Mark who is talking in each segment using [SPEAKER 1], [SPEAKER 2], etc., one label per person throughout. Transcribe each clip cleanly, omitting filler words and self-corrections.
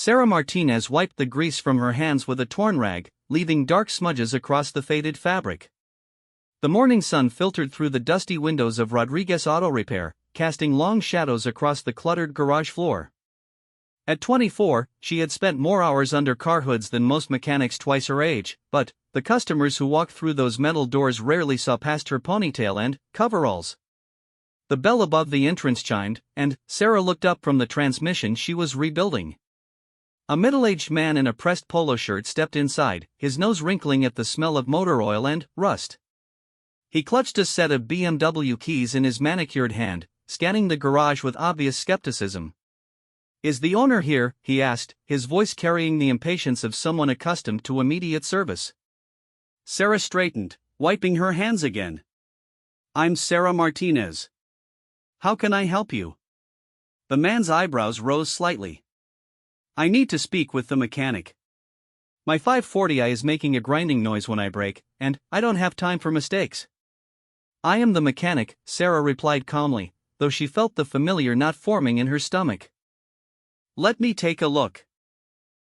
[SPEAKER 1] Sarah Martinez wiped the grease from her hands with a torn rag, leaving dark smudges across the faded fabric. The morning sun filtered through the dusty windows of Rodriguez Auto Repair, casting long shadows across the cluttered garage floor. At 24, she had spent more hours under car hoods than most mechanics twice her age, but the customers who walked through those metal doors rarely saw past her ponytail and coveralls. The bell above the entrance chimed, and Sarah looked up from the transmission she was rebuilding. A middle-aged man in a pressed polo shirt stepped inside, his nose wrinkling at the smell of motor oil and rust. He clutched a set of BMW keys in his manicured hand, scanning the garage with obvious skepticism. "Is the owner here?" he asked, his voice carrying the impatience of someone accustomed to immediate service. Sarah straightened, wiping her hands again. "I'm Sarah Martinez. How can I help you?" The man's eyebrows rose slightly. "I need to speak with the mechanic. My 540i is making a grinding noise when I brake, and I don't have time for mistakes." "I am the mechanic," Sarah replied calmly, though she felt the familiar knot forming in her stomach. "Let me take a look."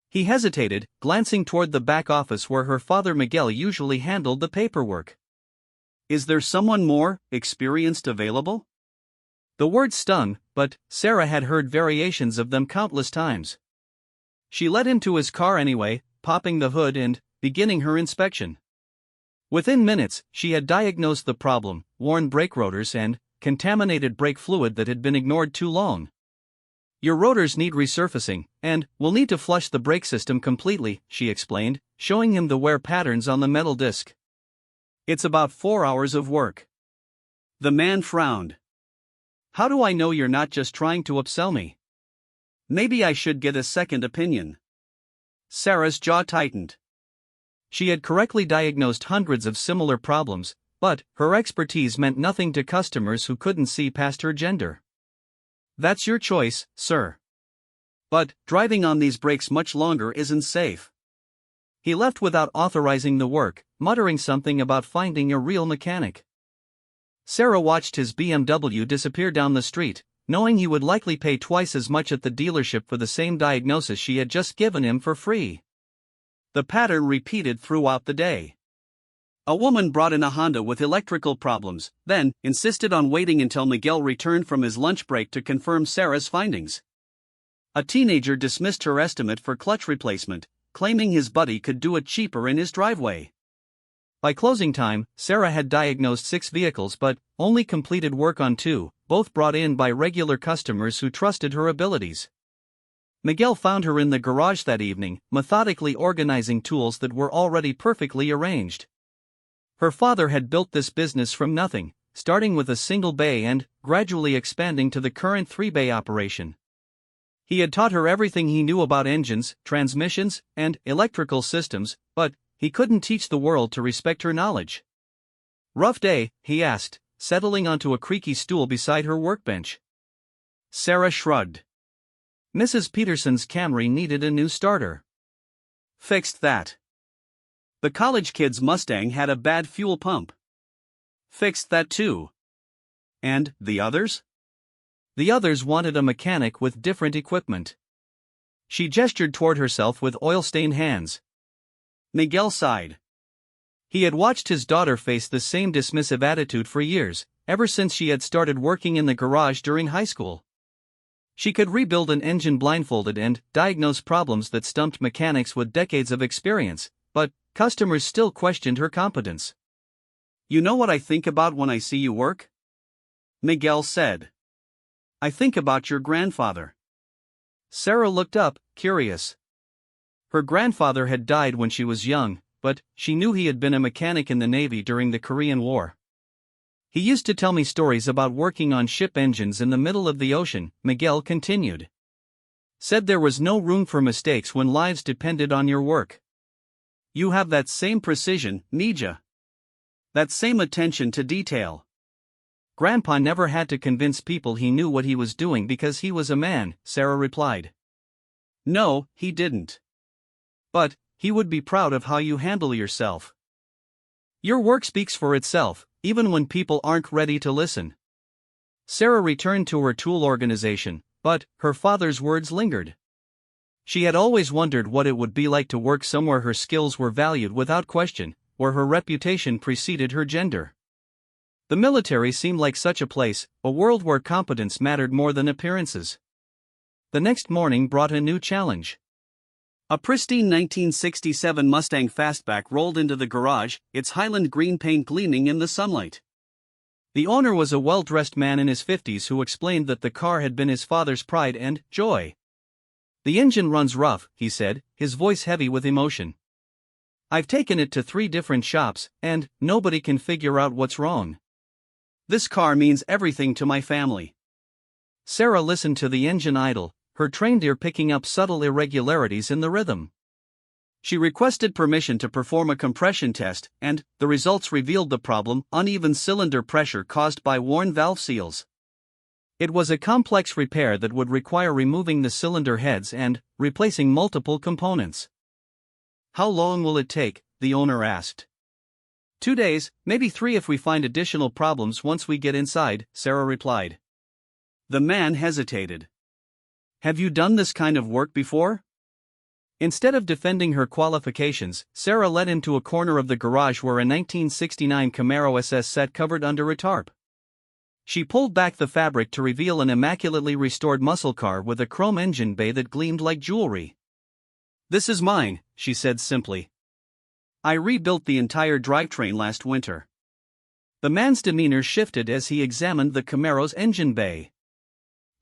[SPEAKER 1] He hesitated, glancing toward the back office where her father Miguel usually handled the paperwork. "Is there someone more experienced available?" The word stung, but Sarah had heard variations of them countless times. She led him to his car anyway, popping the hood and beginning her inspection. Within minutes, she had diagnosed the problem: worn brake rotors and contaminated brake fluid that had been ignored too long. "Your rotors need resurfacing, and we'll need to flush the brake system completely," she explained, showing him the wear patterns on the metal disc. "It's about 4 hours of work." The man frowned. "How do I know you're not just trying to upsell me? Maybe I should get a second opinion." Sarah's jaw tightened. She had correctly diagnosed hundreds of similar problems, but her expertise meant nothing to customers who couldn't see past her gender. "That's your choice, sir. But driving on these brakes much longer isn't safe." He left without authorizing the work, muttering something about finding a real mechanic. Sarah watched his BMW disappear down the street, knowing he would likely pay twice as much at the dealership for the same diagnosis she had just given him for free. The pattern repeated throughout the day. A woman brought in a Honda with electrical problems, then insisted on waiting until Miguel returned from his lunch break to confirm Sarah's findings. A teenager dismissed her estimate for clutch replacement, claiming his buddy could do it cheaper in his driveway. By closing time, Sarah had diagnosed 6 vehicles but only completed work on 2, both brought in by regular customers who trusted her abilities. Miguel found her in the garage that evening, methodically organizing tools that were already perfectly arranged. Her father had built this business from nothing, starting with a single bay and gradually expanding to the current 3-bay operation. He had taught her everything he knew about engines, transmissions, and electrical systems, but he couldn't teach the world to respect her knowledge. "Rough day?" he asked, settling onto a creaky stool beside her workbench. Sarah shrugged. Mrs. Peterson's Camry needed a new starter. "Fixed that." The college kid's Mustang had a bad fuel pump. "Fixed that too." "And the others?" The others wanted a mechanic with different equipment. She gestured toward herself with oil-stained hands. Miguel sighed. He had watched his daughter face the same dismissive attitude for years, ever since she had started working in the garage during high school. She could rebuild an engine blindfolded and diagnose problems that stumped mechanics with decades of experience, but customers still questioned her competence. "You know what I think about when I see you work?" Miguel said. "I think about your grandfather." Sarah looked up, curious. Her grandfather had died when she was young, but she knew he had been a mechanic in the Navy during the Korean War. "He used to tell me stories about working on ship engines in the middle of the ocean," Miguel continued. "Said there was no room for mistakes when lives depended on your work. You have that same precision, Nija. That same attention to detail." "Grandpa never had to convince people he knew what he was doing because he was a man," Sarah replied. "No, he didn't. But he would be proud of how you handle yourself. Your work speaks for itself, even when people aren't ready to listen." Sarah returned to her tool organization, but her father's words lingered. She had always wondered what it would be like to work somewhere her skills were valued without question, where her reputation preceded her gender. The military seemed like such a place, a world where competence mattered more than appearances. The next morning brought a new challenge. A pristine 1967 Mustang Fastback rolled into the garage, its Highland green paint gleaming in the sunlight. The owner was a well-dressed man in his 50s who explained that the car had been his father's pride and joy. "The engine runs rough," he said, his voice heavy with emotion. "I've taken it to 3 different shops, and nobody can figure out what's wrong. This car means everything to my family." Sarah listened to the engine idle, her trained ear picking up subtle irregularities in the rhythm. She requested permission to perform a compression test, and the results revealed the problem: uneven cylinder pressure caused by worn valve seals. It was a complex repair that would require removing the cylinder heads and replacing multiple components. "How long will it take?" the owner asked. 2 days, maybe 3 if we find additional problems once we get inside," Sarah replied. The man hesitated. "Have you done this kind of work before?" Instead of defending her qualifications, Sarah led him to a corner of the garage where a 1969 Camaro SS sat covered under a tarp. She pulled back the fabric to reveal an immaculately restored muscle car with a chrome engine bay that gleamed like jewelry. "This is mine," she said simply. "I rebuilt the entire drivetrain last winter." The man's demeanor shifted as he examined the Camaro's engine bay.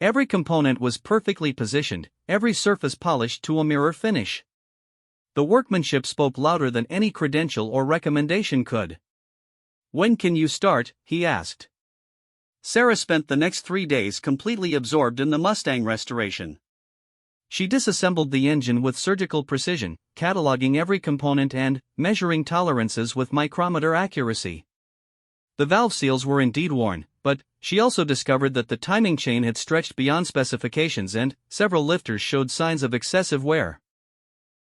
[SPEAKER 1] Every component was perfectly positioned, every surface polished to a mirror finish. The workmanship spoke louder than any credential or recommendation could. "When can you start?" he asked. Sarah spent the next 3 days completely absorbed in the Mustang restoration. She disassembled the engine with surgical precision, cataloging every component and measuring tolerances with micrometer accuracy. The valve seals were indeed worn, but she also discovered that the timing chain had stretched beyond specifications and several lifters showed signs of excessive wear.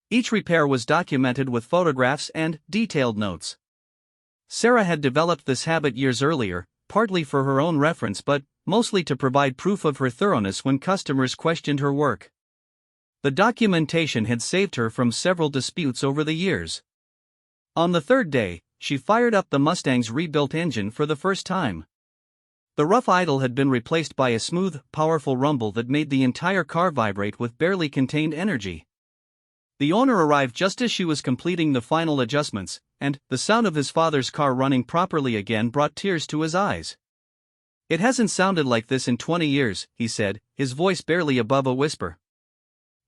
[SPEAKER 1] Each repair was documented with photographs and detailed notes. Sarah had developed this habit years earlier, partly for her own reference but mostly to provide proof of her thoroughness when customers questioned her work. The documentation had saved her from several disputes over the years. On the 3rd day, she fired up the Mustang's rebuilt engine for the first time. The rough idle had been replaced by a smooth, powerful rumble that made the entire car vibrate with barely contained energy. The owner arrived just as she was completing the final adjustments, and the sound of his father's car running properly again brought tears to his eyes. "It hasn't sounded like this in 20 years, he said, his voice barely above a whisper.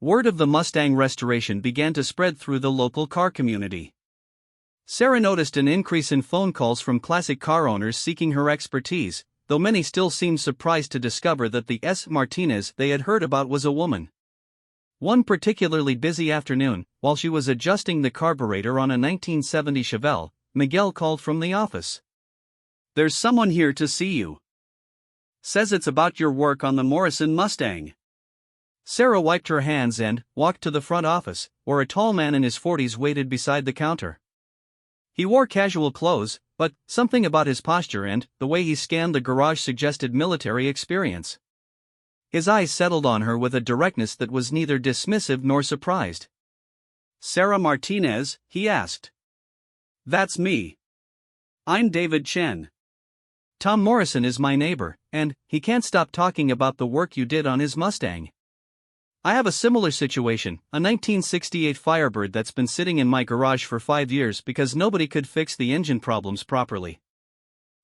[SPEAKER 1] Word of the Mustang restoration began to spread through the local car community. Sarah noticed an increase in phone calls from classic car owners seeking her expertise, though many still seemed surprised to discover that the S. Martinez they had heard about was a woman. One particularly busy afternoon, while she was adjusting the carburetor on a 1970 Chevelle, Miguel called from the office. "There's someone here to see you. Says it's about your work on the Morrison Mustang." Sarah wiped her hands and walked to the front office, where a tall man in his 40s waited beside the counter. He wore casual clothes, but something about his posture and the way he scanned the garage suggested military experience. His eyes settled on her with a directness that was neither dismissive nor surprised. "Sarah Martinez?" he asked. "That's me. I'm David Chen. Tom Morrison is my neighbor, and he can't stop talking about the work you did on his Mustang. I have a similar situation, a 1968 Firebird that's been sitting in my garage for 5 years because nobody could fix the engine problems properly."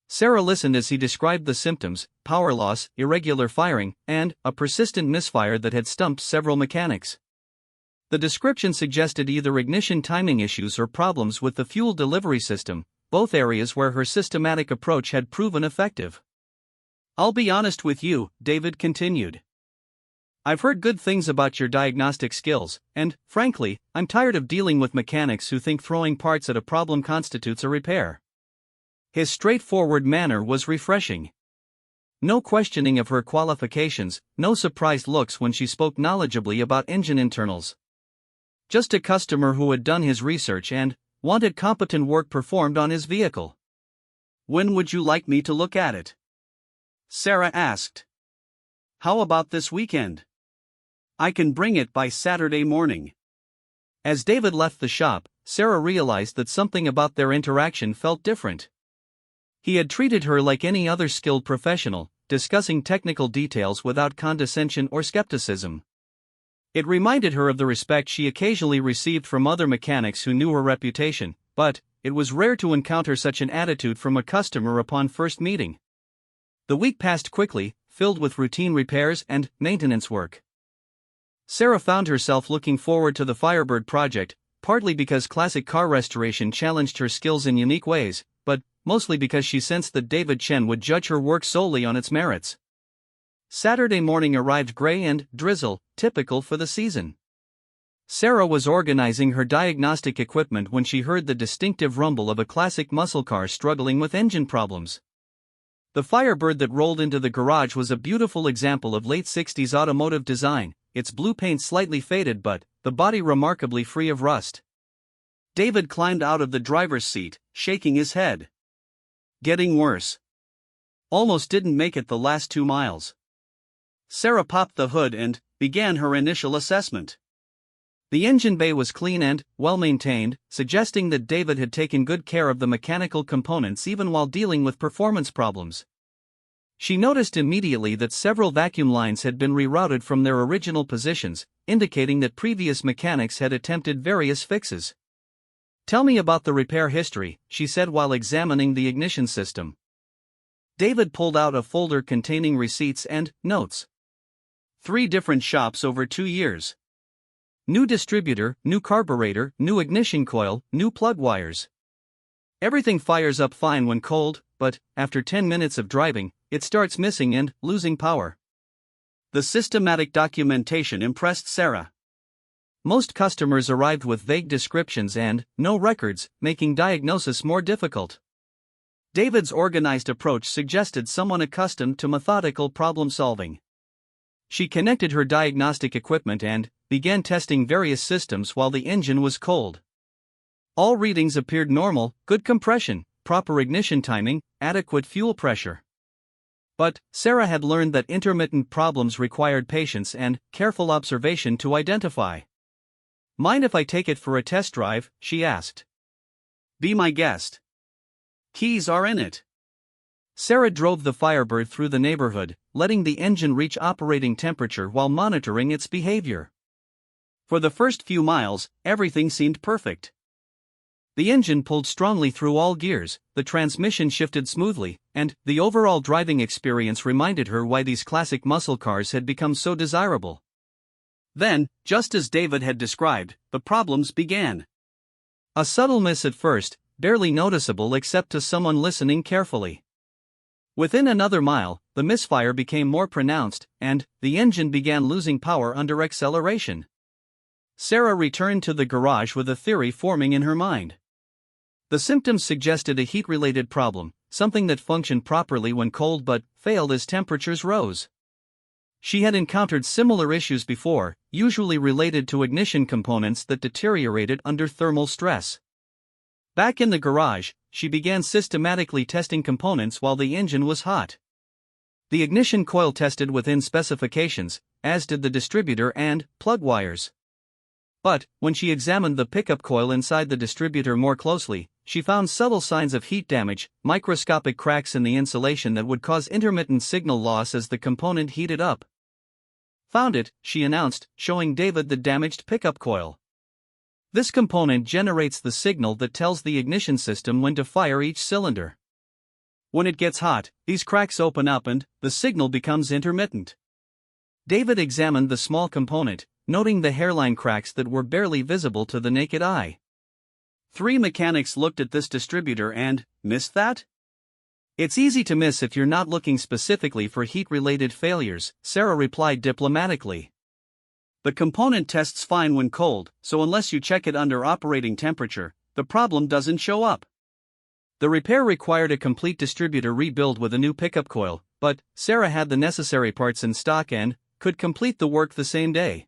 [SPEAKER 1] Sarah listened as he described the symptoms: power loss, irregular firing, and a persistent misfire that had stumped several mechanics. The description suggested either ignition timing issues or problems with the fuel delivery system, both areas where her systematic approach had proven effective. "I'll be honest with you," David continued. "I've heard good things about your diagnostic skills, and, frankly, I'm tired of dealing with mechanics who think throwing parts at a problem constitutes a repair." His straightforward manner was refreshing. No questioning of her qualifications, no surprised looks when she spoke knowledgeably about engine internals. Just a customer who had done his research and wanted competent work performed on his vehicle. "When would you like me to look at it?" Sarah asked. "How about this weekend?
[SPEAKER 2] I can bring it by Saturday morning.
[SPEAKER 1] As David left the shop, Sarah realized that something about their interaction felt different. He had treated her like any other skilled professional, discussing technical details without condescension or skepticism. It reminded her of the respect she occasionally received from other mechanics who knew her reputation, but it was rare to encounter such an attitude from a customer upon first meeting. The week passed quickly, filled with routine repairs and maintenance work. Sarah found herself looking forward to the Firebird project, partly because classic car restoration challenged her skills in unique ways, but mostly because she sensed that David Chen would judge her work solely on its merits. Saturday morning arrived gray and drizzle, typical for the season. Sarah was organizing her diagnostic equipment when she heard the distinctive rumble of a classic muscle car struggling with engine problems. The Firebird that rolled into the garage was a beautiful example of late 60s automotive design, its blue paint slightly faded but the body remarkably free of rust.
[SPEAKER 2] David climbed out of the driver's seat, shaking his head. Getting worse. Almost didn't make it the last 2 miles. Sarah popped the hood and began her initial assessment.
[SPEAKER 1] The engine bay was clean and well-maintained, suggesting that David had taken good care of the mechanical components even while dealing with performance problems. She noticed immediately that several vacuum lines had been rerouted from their original positions, indicating that previous mechanics had attempted various fixes. "Tell me about the repair history," she said while examining the ignition system. David pulled out a folder containing receipts and notes.
[SPEAKER 2] 3 different shops over 2 years.
[SPEAKER 1] New distributor, new carburetor, new ignition coil, new plug wires. Everything fires up fine when cold, but after 10 minutes of driving, it starts missing and losing power.
[SPEAKER 2] The systematic documentation impressed Sarah.
[SPEAKER 1] Most customers arrived with vague descriptions and no records, making diagnosis more difficult.
[SPEAKER 2] David's organized approach suggested someone accustomed to methodical problem solving.
[SPEAKER 1] She connected her diagnostic equipment and began testing various systems while the engine was cold. All readings appeared normal: good compression, proper ignition timing, adequate fuel pressure. But Sarah had learned that intermittent problems required patience and careful observation to identify. "Mind if I take it for a test drive?" she asked.
[SPEAKER 2] "Be my guest. Keys are in it."
[SPEAKER 1] Sarah drove the Firebird through the neighborhood, letting the engine reach operating temperature while monitoring its behavior.
[SPEAKER 2] For the first few miles, everything seemed perfect.
[SPEAKER 1] The engine pulled strongly through all gears, the transmission shifted smoothly, and the overall driving experience reminded her why these classic muscle cars had become so desirable.
[SPEAKER 2] Then, just as David had described, the problems began.
[SPEAKER 1] A subtle miss at first, barely noticeable except to someone listening carefully. Within another mile, the misfire became more pronounced, and the engine began losing power under acceleration. Sarah returned to the garage with a theory forming in her mind. The symptoms suggested a heat-related problem, something that functioned properly when cold but failed as temperatures rose. She had encountered similar issues before, usually related to ignition components that deteriorated under thermal stress. Back in the garage, she began systematically testing components while the engine was hot. The ignition coil tested within specifications, as did the distributor and plug wires. But when she examined the pickup coil inside the distributor more closely, she found subtle signs of heat damage, microscopic cracks in the insulation that would cause intermittent signal loss as the component heated up. "Found it," she announced, showing David the damaged pickup coil. This component generates the signal that tells the ignition system when to fire each cylinder. When it gets hot, these cracks open up and the signal becomes intermittent. David examined the small component, noting the hairline cracks that were barely visible to the naked eye.
[SPEAKER 2] 3 mechanics looked at this distributor and missed that?
[SPEAKER 1] "It's easy to miss if you're not looking specifically for heat-related failures," Sarah replied diplomatically.
[SPEAKER 2] "The component tests fine when cold, so unless you check it under operating temperature, the problem doesn't show up."
[SPEAKER 1] The repair required a complete distributor rebuild with a new pickup coil, but Sarah had the necessary parts in stock and could complete the work the same day.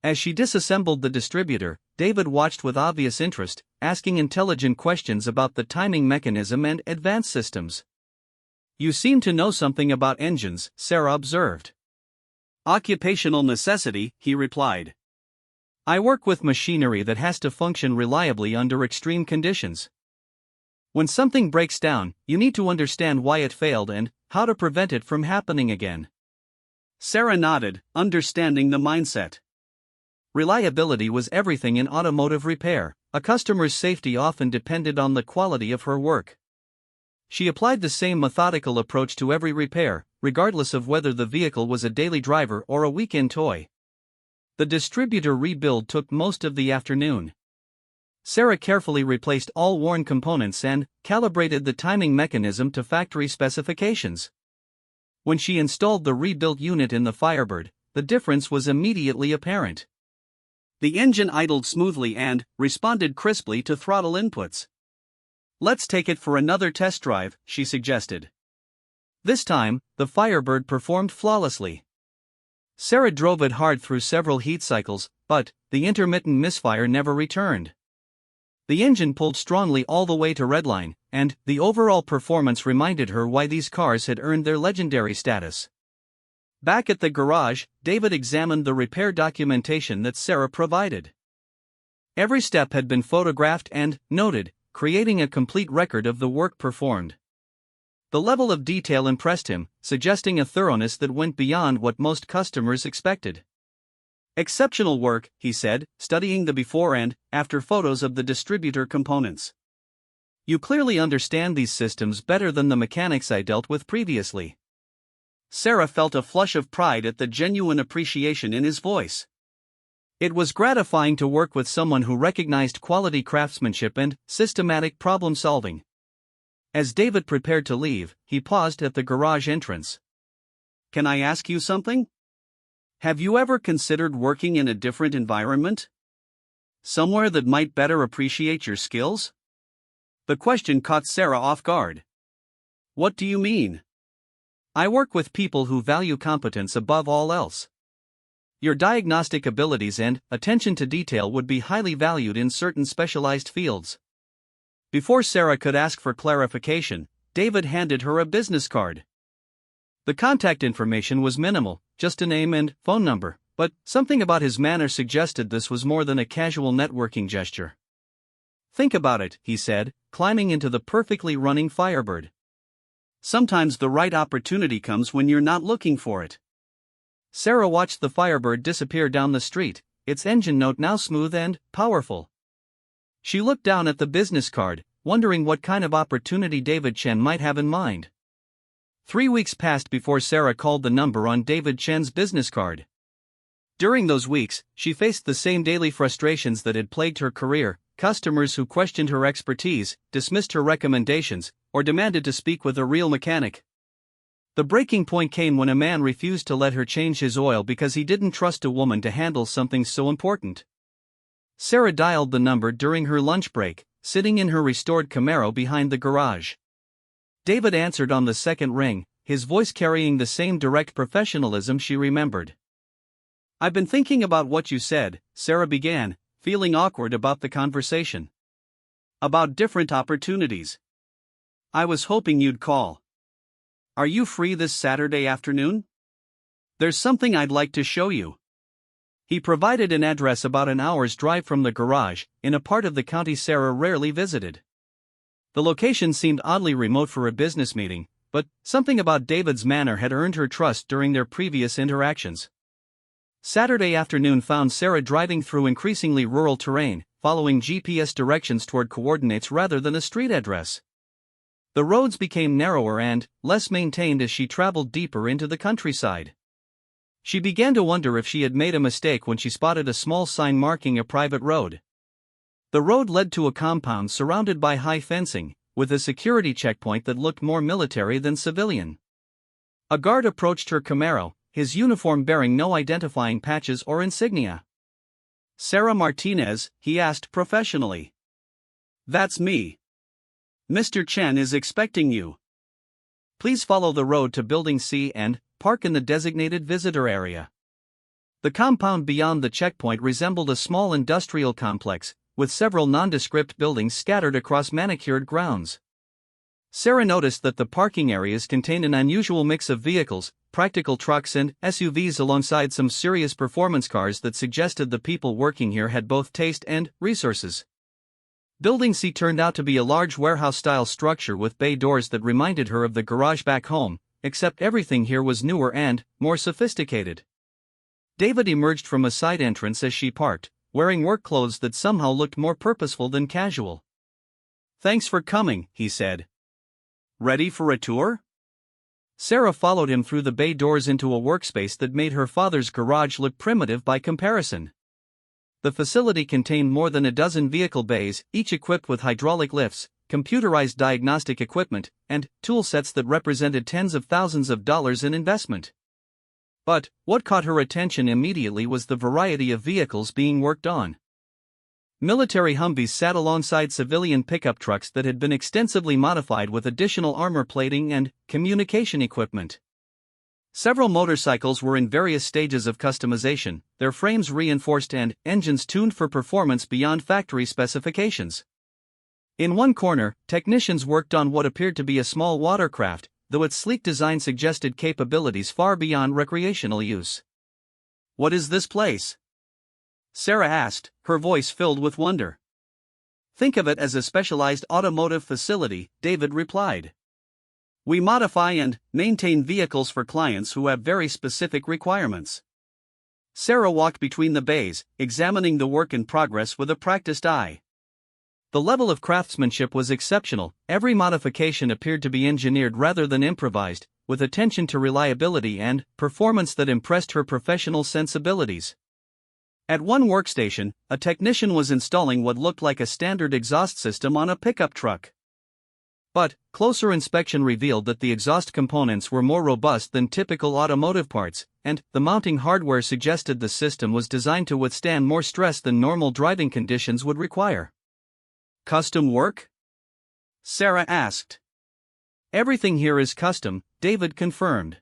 [SPEAKER 1] As she disassembled the distributor, David watched with obvious interest, asking intelligent questions about the timing mechanism and advanced systems. "You seem to know something about engines," Sarah observed.
[SPEAKER 2] Occupational necessity, he replied.
[SPEAKER 1] I work with machinery that has to function reliably under extreme conditions. When something breaks down, you need to understand why it failed and how to prevent it from happening again.
[SPEAKER 2] Sarah nodded, understanding the mindset.
[SPEAKER 1] Reliability was everything in automotive repair. A customer's safety often depended on the quality of her work. She applied the same methodical approach to every repair, regardless of whether the vehicle was a daily driver or a weekend toy. The distributor rebuild took most of the afternoon. Sarah carefully replaced all worn components and calibrated the timing mechanism to factory specifications. When she installed the rebuilt unit in the Firebird, the difference was immediately apparent.
[SPEAKER 2] The engine idled smoothly and responded crisply to throttle inputs. "Let's take it for another test drive," she suggested.
[SPEAKER 1] This time, the Firebird performed flawlessly. Sarah drove it hard through several heat cycles, but the intermittent misfire never returned. The engine pulled strongly all the way to redline, and the overall performance reminded her why these cars had earned their legendary status. Back at the garage, David examined the repair documentation that Sarah provided. Every step had been photographed and noted, creating a complete record of the work performed. The level of detail impressed him, suggesting a thoroughness that went beyond what most customers expected. "Exceptional work," he said, studying the before and after photos of the distributor components. "You clearly understand these systems better than the mechanics I dealt with previously." Sarah felt a flush of pride at the genuine appreciation in his voice. It was gratifying to work with someone who recognized quality craftsmanship and systematic problem solving. As David prepared to leave, he paused at the garage entrance.
[SPEAKER 2] "Can I ask you something? Have you ever considered working in a different environment? Somewhere that might better appreciate your skills?" The question caught Sarah off guard. "What do you mean?"
[SPEAKER 1] "I work with people who value competence above all else. Your diagnostic abilities and attention to detail would be highly valued in certain specialized fields." Before Sarah could ask for clarification, David handed her a business card. The contact information was minimal, just a name and phone number, but something about his manner suggested this was more than a casual networking gesture. "Think about it," he said, climbing into the perfectly running Firebird.
[SPEAKER 2] "Sometimes the right opportunity comes when you're not looking for it."
[SPEAKER 1] Sarah watched the Firebird disappear down the street, its engine note now smooth and powerful. She looked down at the business card, wondering what kind of opportunity David Chen might have in mind. 3 weeks passed before Sarah called the number on David Chen's business card. During those weeks, she faced the same daily frustrations that had plagued her career: customers who questioned her expertise, dismissed her recommendations, or demanded to speak with a real mechanic. The breaking point came when a man refused to let her change his oil because he didn't trust a woman to handle something so important. Sarah dialed the number during her lunch break, sitting in her restored Camaro behind the garage. David answered on the second ring, his voice carrying the same direct professionalism she remembered. "I've been thinking about what you said," Sarah began, feeling awkward about the conversation.
[SPEAKER 2] "About different opportunities. I was hoping you'd call. Are you free this Saturday afternoon? There's something I'd like to show you." He provided an address about an hour's drive from the garage, in a part of the county Sarah rarely visited. The location seemed oddly remote for a business meeting, but something about David's manner had earned her trust during their previous interactions. Saturday afternoon found Sarah driving through increasingly rural terrain, following GPS directions toward coordinates rather than a street address. The roads became narrower and less maintained as she traveled deeper into the countryside. She began to wonder if she had made a mistake when she spotted a small sign marking a private road. The road led to a compound surrounded by high fencing, with a security checkpoint that looked more military than civilian. A guard approached her Camaro, his uniform bearing no identifying patches or insignia. "Sarah Martinez?" he asked professionally. "That's me. Mr. Chen is expecting you. Please follow the road to Building C and park in the designated visitor area." The compound beyond the checkpoint resembled a small industrial complex, with several nondescript buildings scattered across manicured grounds. Sarah noticed that the parking areas contained an unusual mix of vehicles,
[SPEAKER 1] practical trucks and SUVs alongside some serious performance cars that suggested the people working here had both taste and resources. Building C turned out to be a large warehouse-style structure with bay doors that reminded her of the garage back home, except everything here was newer and more sophisticated. David emerged from a side entrance as she parked, wearing work clothes that somehow looked more purposeful than casual.
[SPEAKER 2] "Thanks for coming," he said. "Ready for a tour?"
[SPEAKER 1] Sarah followed him through the bay doors into a workspace that made her father's garage look primitive by comparison. The facility contained more than a dozen vehicle bays, each equipped with hydraulic lifts, computerized diagnostic equipment, and tool sets that represented tens of thousands of dollars in investment. But what caught her attention immediately was the variety of vehicles being worked on. Military Humvees sat alongside civilian pickup trucks that had been extensively modified with additional armor plating and communication equipment. Several motorcycles were in various stages of customization, their frames reinforced and engines tuned for performance beyond factory specifications. In one corner, technicians worked on what appeared to be a small watercraft, though its sleek design suggested capabilities far beyond recreational use.
[SPEAKER 2] "What is this place?" Sarah asked, her voice filled with wonder. "Think of it as a specialized automotive facility," David replied. "We modify and maintain vehicles for clients who have very specific requirements." Sarah walked between the bays, examining the work in progress with a practiced eye.
[SPEAKER 1] The level of craftsmanship was exceptional. Every modification appeared to be engineered rather than improvised, with attention to reliability and performance that impressed her professional sensibilities. At one workstation, a technician was installing what looked like a standard exhaust system on a pickup truck. But closer inspection revealed that the exhaust components were more robust than typical automotive parts, and the mounting hardware suggested the system was designed to withstand more stress than normal driving conditions would require.
[SPEAKER 2] "Custom work?" Sarah asked.
[SPEAKER 1] "Everything here is custom," David confirmed.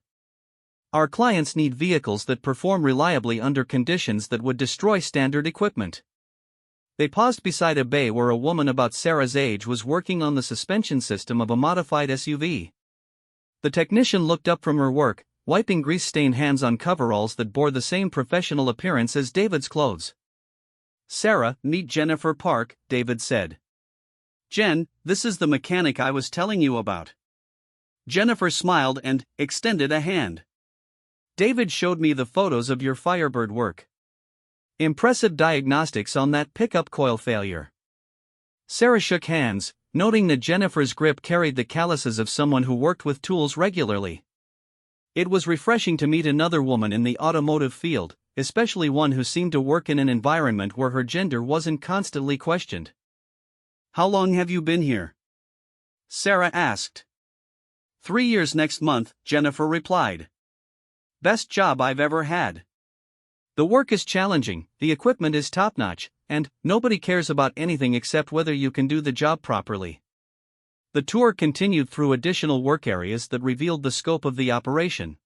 [SPEAKER 1] "Our clients need vehicles that perform reliably under conditions that would destroy standard equipment." They paused beside a bay where a woman about Sarah's age was working on the suspension system of a modified SUV. The technician looked up from her work, wiping grease-stained hands on coveralls that bore the same professional appearance as David's clothes.
[SPEAKER 2] "Sarah, meet Jennifer Park," David said. "Jen, this is the mechanic I was telling you about." Jennifer smiled and extended a hand.
[SPEAKER 1] "David showed me the photos of your Firebird work. Impressive diagnostics on that pickup coil failure." Sarah shook hands, noting that Jennifer's grip carried the calluses of someone who worked with tools regularly. It was refreshing to meet another woman in the automotive field, especially one who seemed to work in an environment where her gender wasn't constantly questioned.
[SPEAKER 2] "How long have you been here?" Sarah asked. 3 years next month," Jennifer replied. "Best job I've ever had."
[SPEAKER 1] "The work is challenging, the equipment is top-notch, and nobody cares about anything except whether you can do the job properly." The tour continued through additional work areas that revealed the scope of the operation.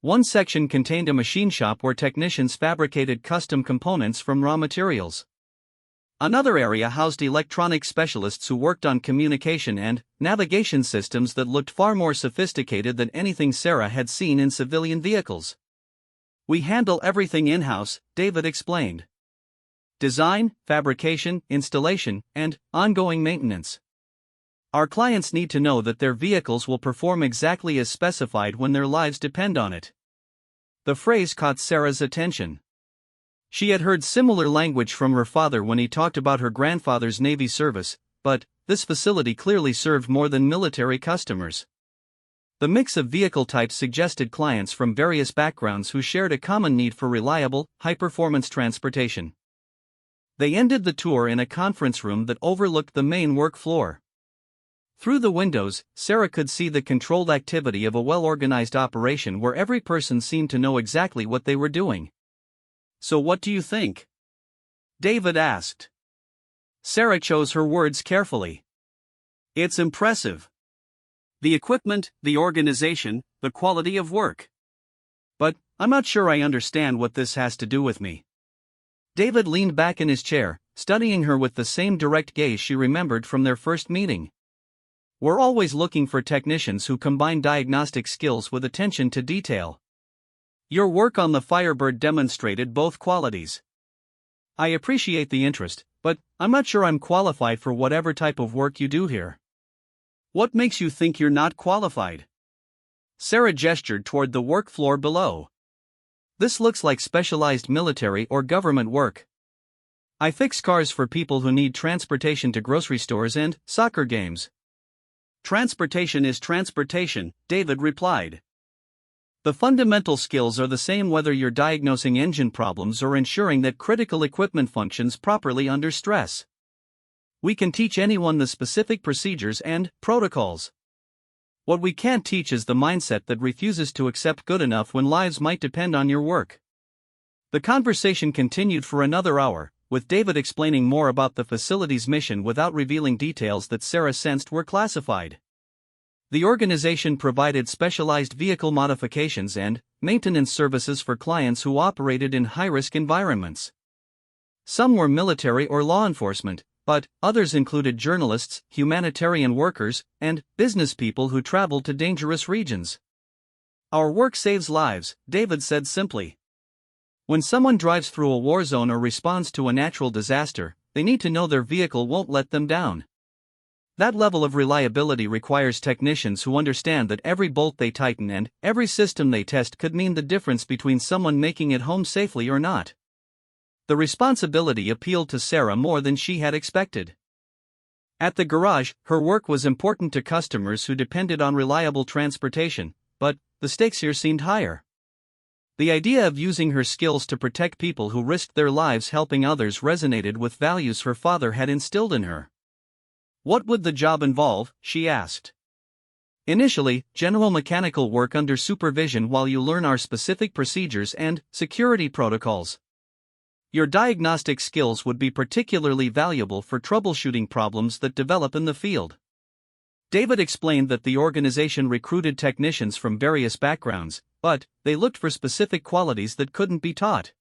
[SPEAKER 1] One section contained a machine shop where technicians fabricated custom components from raw materials. Another area housed electronic specialists who worked on communication and navigation systems that looked far more sophisticated than anything Sarah had seen in civilian vehicles. "We handle everything in-house," David explained. "Design, fabrication, installation, and ongoing maintenance. Our clients need to know that their vehicles will perform exactly as specified when their lives depend on it." The phrase caught Sarah's attention. She had heard similar language from her father when he talked about her grandfather's Navy service, but this facility clearly served more than military customers. The mix of vehicle types suggested clients from various backgrounds who shared a common need for reliable, high-performance transportation. They ended the tour in a conference room that overlooked the main work floor. Through the windows, Sarah could see the controlled activity of a well-organized operation where every person seemed to know exactly what they were doing.
[SPEAKER 2] "So what do you think?" David asked. Sarah chose her words carefully. "It's impressive. The equipment, the organization, the quality of work. But I'm not sure I understand what this has to do with me."
[SPEAKER 1] David leaned back in his chair, studying her with the same direct gaze she remembered from their first meeting. We're always looking for technicians who combine diagnostic skills with attention to detail.
[SPEAKER 2] Your work on the Firebird demonstrated both qualities.
[SPEAKER 1] I appreciate the interest, but I'm not sure I'm qualified for whatever type of work you do here.
[SPEAKER 2] What makes you think you're not qualified? Sarah gestured toward the work floor below.
[SPEAKER 1] This looks like specialized military or government work. I fix cars for people who need transportation to grocery stores and soccer games.
[SPEAKER 2] Transportation is transportation, David replied.
[SPEAKER 1] The fundamental skills are the same whether you're diagnosing engine problems or ensuring that critical equipment functions properly under stress. We can teach anyone the specific procedures and protocols. What we can't teach is the mindset that refuses to accept good enough when lives might depend on your work. The conversation continued for another hour, with David explaining more about the facility's mission without revealing details that Sarah sensed were classified. The organization provided specialized vehicle modifications and maintenance services for clients who operated in high-risk environments. Some were military or law enforcement, but others included journalists, humanitarian workers, and business people who traveled to dangerous regions.
[SPEAKER 2] Our work saves lives, David said simply.
[SPEAKER 1] When someone drives through a war zone or responds to a natural disaster, they need to know their vehicle won't let them down. That level of reliability requires technicians who understand that every bolt they tighten and every system they test could mean the difference between someone making it home safely or not. The responsibility appealed to Sarah more than she had expected. At the garage, her work was important to customers who depended on reliable transportation, but the stakes here seemed higher. The idea of using her skills to protect people who risked their lives helping others resonated with values her father had instilled in her.
[SPEAKER 2] What would the job involve? She asked.
[SPEAKER 1] Initially, general mechanical work under supervision while you learn our specific procedures and security protocols. Your diagnostic skills would be particularly valuable for troubleshooting problems that develop in the field. David explained that the organization recruited technicians from various backgrounds, but they looked for specific qualities that couldn't be taught.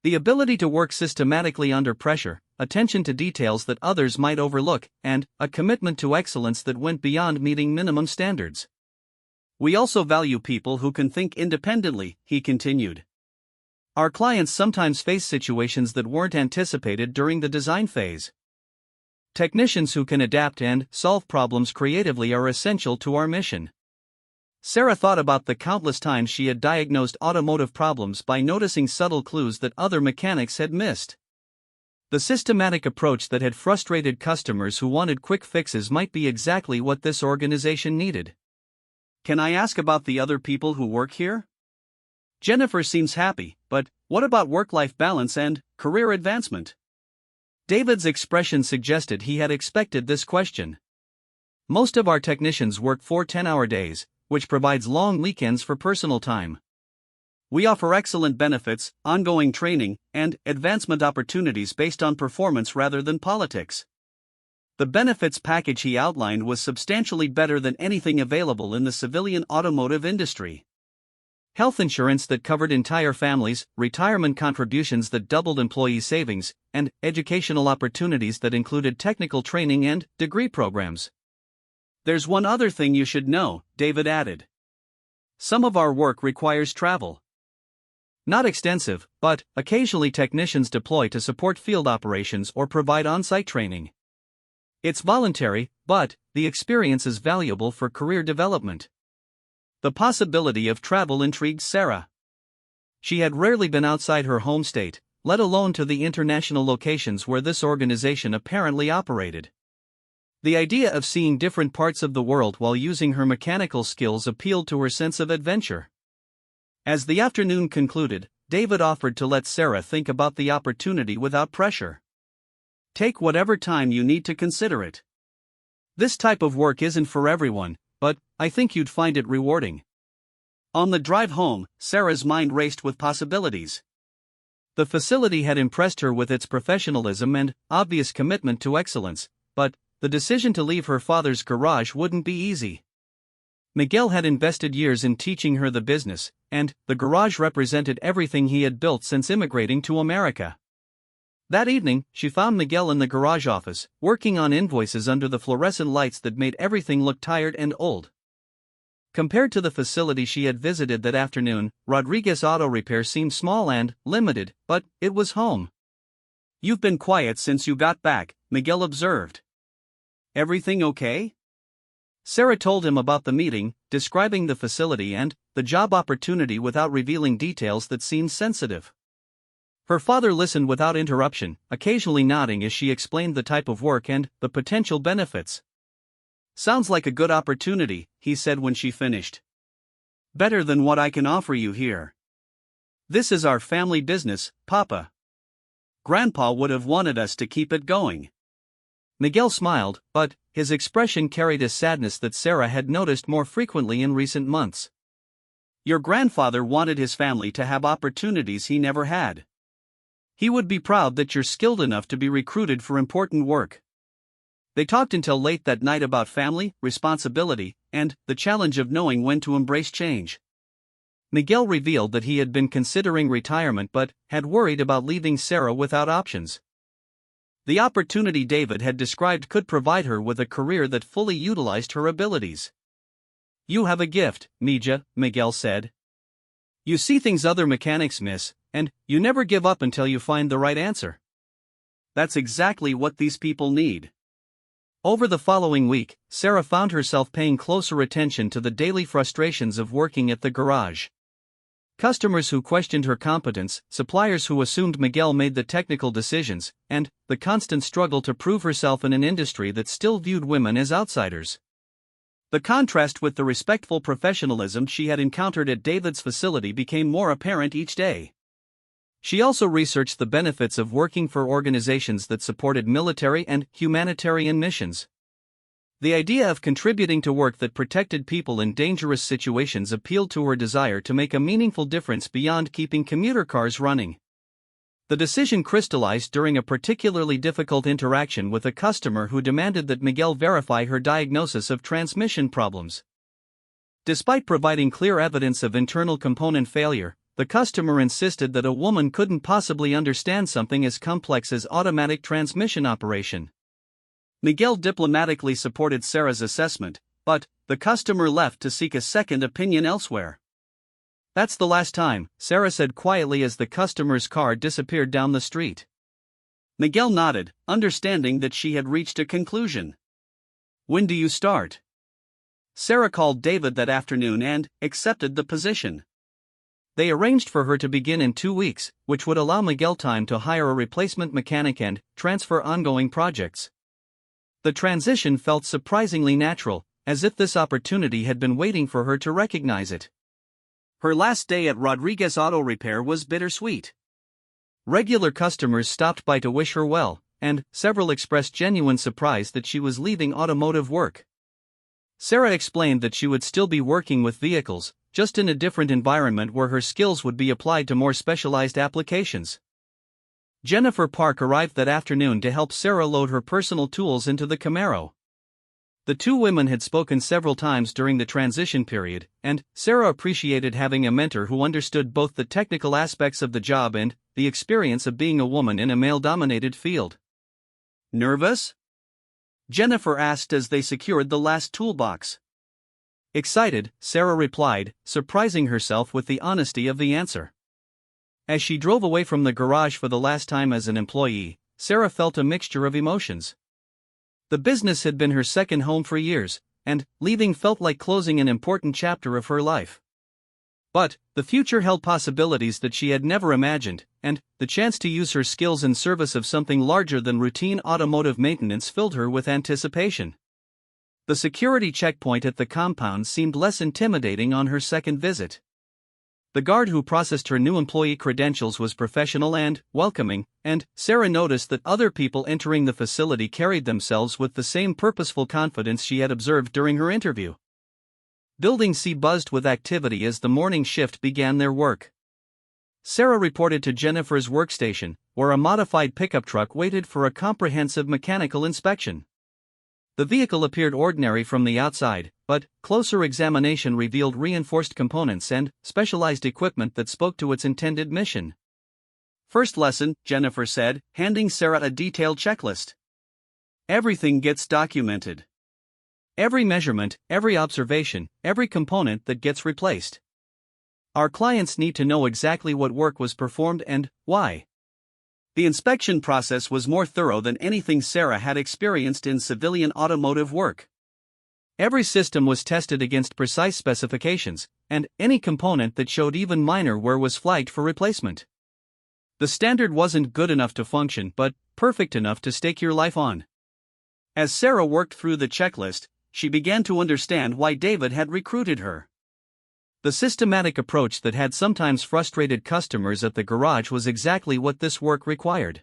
[SPEAKER 1] The ability to work systematically under pressure, attention to details that others might overlook, and a commitment to excellence that went beyond meeting minimum standards.
[SPEAKER 2] We also value people who can think independently, he continued.
[SPEAKER 1] Our clients sometimes face situations that weren't anticipated during the design phase. Technicians who can adapt and solve problems creatively are essential to our mission. Sarah thought about the countless times she had diagnosed automotive problems by noticing subtle clues that other mechanics had missed. The systematic approach that had frustrated customers who wanted quick fixes might be exactly what this organization needed.
[SPEAKER 2] Can I ask about the other people who work here? Jennifer seems happy, but what about work-life balance and career advancement?
[SPEAKER 1] David's expression suggested he had expected this question. Most of our technicians work 4 10-hour days, which provides long weekends for personal time.
[SPEAKER 2] We offer excellent benefits, ongoing training, and advancement opportunities based on performance rather than politics. The benefits package he outlined was substantially better than anything available in the civilian automotive industry.
[SPEAKER 1] Health insurance that covered entire families, retirement contributions that doubled employee savings, and educational opportunities that included technical training and degree programs.
[SPEAKER 2] There's one other thing you should know, David added. Some of our work requires travel.
[SPEAKER 1] Not extensive, but occasionally technicians deploy to support field operations or provide on-site training. It's voluntary, but the experience is valuable for career development.
[SPEAKER 2] The possibility of travel intrigued Sarah.
[SPEAKER 1] She had rarely been outside her home state, let alone to the international locations where this organization apparently operated. The idea of seeing different parts of the world while using her mechanical skills appealed to her sense of adventure. As the afternoon concluded, David offered to let Sarah think about the opportunity without pressure.
[SPEAKER 2] Take whatever time you need to consider it.
[SPEAKER 1] This type of work isn't for everyone, but I think you'd find it rewarding.
[SPEAKER 2] On the drive home, Sarah's mind raced with possibilities.
[SPEAKER 1] The facility had impressed her with its professionalism and obvious commitment to excellence, but the decision to leave her father's garage wouldn't be easy. Miguel had invested years in teaching her the business, and the garage represented everything he had built since immigrating to America. That evening, she found Miguel in the garage office, working on invoices under the fluorescent lights that made everything look tired and old. Compared to the facility she had visited that afternoon, Rodriguez Auto Repair seemed small and limited, but it was home.
[SPEAKER 2] "You've been quiet since you got back," Miguel observed. "Everything okay?"
[SPEAKER 1] Sarah told him about the meeting, describing the facility and the job opportunity without revealing details that seemed sensitive. Her father listened without interruption, occasionally nodding as she explained the type of work and the potential benefits.
[SPEAKER 2] "Sounds like a good opportunity," he said when she finished. "Better than what I can offer you here. This is our family business, Papa. Grandpa would have wanted us to keep it going."
[SPEAKER 1] Miguel smiled, but his expression carried a sadness that Sarah had noticed more frequently in recent months.
[SPEAKER 2] "Your grandfather wanted his family to have opportunities he never had. He would be proud that you're skilled enough to be recruited for important work." They talked until late that night about family, responsibility, and the challenge of knowing when to embrace change.
[SPEAKER 1] Miguel revealed that he had been considering retirement but had worried about leaving Sarah without options.
[SPEAKER 2] The opportunity David had described could provide her with a career that fully utilized her abilities.
[SPEAKER 1] "You have a gift, Mija," Miguel said. "You see things other mechanics miss, and you never give up until you find the right answer."
[SPEAKER 2] "That's exactly what these people need."
[SPEAKER 1] Over the following week, Sarah found herself paying closer attention to the daily frustrations of working at the garage. Customers who questioned her competence, suppliers who assumed Miguel made the technical decisions, and the constant struggle to prove herself in an industry that still viewed women as outsiders.
[SPEAKER 2] The contrast with the respectful professionalism she had encountered at David's facility became more apparent each day.
[SPEAKER 1] She also researched the benefits of working for organizations that supported military and humanitarian missions. The idea of contributing to work that protected people in dangerous situations appealed to her desire to make a meaningful difference beyond keeping commuter cars running. The decision crystallized during a particularly difficult interaction with a customer who demanded that Miguel verify her diagnosis of transmission problems. Despite providing clear evidence of internal component failure, the customer insisted that a woman couldn't possibly understand something as complex as automatic transmission operation.
[SPEAKER 2] Miguel diplomatically supported Sarah's assessment, but the customer left to seek a second opinion elsewhere.
[SPEAKER 1] "That's the last time," Sarah said quietly as the customer's car disappeared down the street.
[SPEAKER 2] Miguel nodded, understanding that she had reached a conclusion. "When do you start?" Sarah called David that afternoon and accepted the position.
[SPEAKER 1] They arranged for her to begin in 2 weeks, which would allow Miguel time to hire a replacement mechanic and transfer ongoing projects. The transition felt surprisingly natural, as if this opportunity had been waiting for her to recognize it.
[SPEAKER 2] Her last day at Rodriguez Auto Repair was bittersweet.
[SPEAKER 1] Regular customers stopped by to wish her well, and several expressed genuine surprise that she was leaving automotive work. Sarah explained that she would still be working with vehicles, just in a different environment where her skills would be applied to more specialized applications. Jennifer Park arrived that afternoon to help Sarah load her personal tools into the Camaro. The two women had spoken several times during the transition period, and Sarah appreciated having a mentor who understood both the technical aspects of the job and the experience of being a woman in a male-dominated field.
[SPEAKER 2] "Nervous?" Jennifer asked as they secured the last toolbox.
[SPEAKER 1] "Excited," Sarah replied, surprising herself with the honesty of the answer. As she drove away from the garage for the last time as an employee, Sarah felt a mixture of emotions. The business had been her second home for years, and leaving felt like closing an important chapter of her life. But the future held possibilities that she had never imagined, and the chance to use her skills in service of something larger than routine automotive maintenance filled her with anticipation. The security checkpoint at the compound seemed less intimidating on her second visit. The guard who processed her new employee credentials was professional and welcoming, and Sarah noticed that other people entering the facility carried themselves with the same purposeful confidence she had observed during her interview. Building C buzzed with activity as the morning shift began their work. Sarah reported to Jennifer's workstation, where a modified pickup truck waited for a comprehensive mechanical inspection. The vehicle appeared ordinary from the outside, but closer examination revealed reinforced components and specialized equipment that spoke to its intended mission.
[SPEAKER 2] First lesson, Jennifer said, handing Sarah a detailed checklist. Everything gets documented.
[SPEAKER 1] Every measurement, every observation, every component that gets replaced. Our clients need to know exactly what work was performed and why.
[SPEAKER 2] The inspection process was more thorough than anything Sarah had experienced in civilian automotive work.
[SPEAKER 1] Every system was tested against precise specifications, and any component that showed even minor wear was flagged for replacement. The standard wasn't good enough to function, but perfect enough to stake your life on. As Sarah worked through the checklist, she began to understand why David had recruited her. The systematic approach that had sometimes frustrated customers at the garage was exactly what this work required.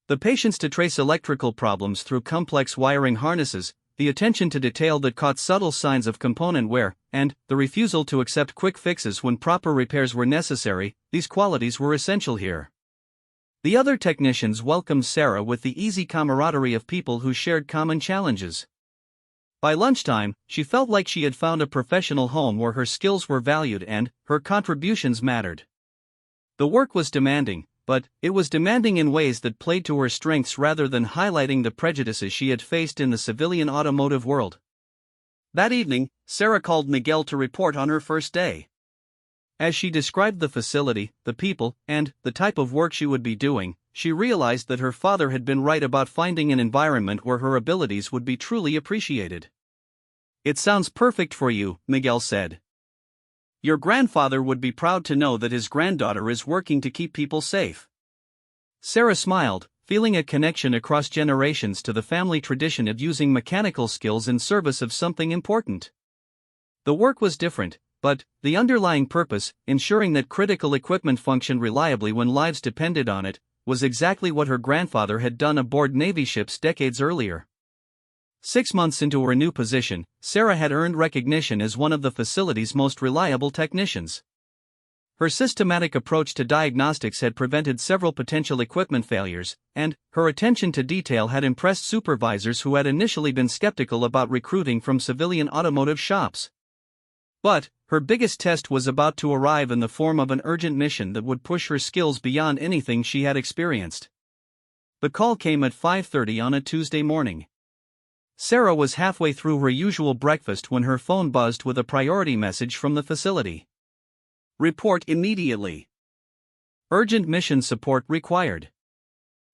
[SPEAKER 1] The patience to trace electrical problems through complex wiring harnesses, the attention to detail that caught subtle signs of component wear, and the refusal to accept quick fixes when proper repairs were necessary, these qualities were essential here. The other technicians welcomed Sarah with the easy camaraderie of people who shared common challenges. By lunchtime, she felt like she had found a professional home where her skills were valued and her contributions mattered. The work was demanding, but it was demanding in ways that played to her strengths rather than highlighting the prejudices she had faced in the civilian automotive world. That evening, Sarah called Miguel to report on her first day. As she described the facility, the people, and the type of work she would be doing, she realized that her father had been right about finding an environment where her abilities would be truly appreciated. "It sounds perfect for you," Miguel said. "Your grandfather would be proud to know that his granddaughter is working to keep people safe." Sarah smiled, feeling a connection across generations to the family tradition of using mechanical skills in service of something important. The work was different, but the underlying purpose, ensuring that critical equipment functioned reliably when lives depended on it, was exactly what her grandfather had done aboard Navy ships decades earlier. 6 months into her new position, Sarah had earned recognition as one of the facility's most reliable technicians. Her systematic approach to diagnostics had prevented several potential equipment failures, and her attention to detail had impressed supervisors who had initially been skeptical about recruiting from civilian automotive shops. But her biggest test was about to arrive in the form of an urgent mission that would push her skills beyond anything she had experienced. The call came at 5:30 on a Tuesday morning. Sarah was halfway through her usual breakfast when her phone buzzed with a priority message from the facility. "Report immediately. Urgent mission support required."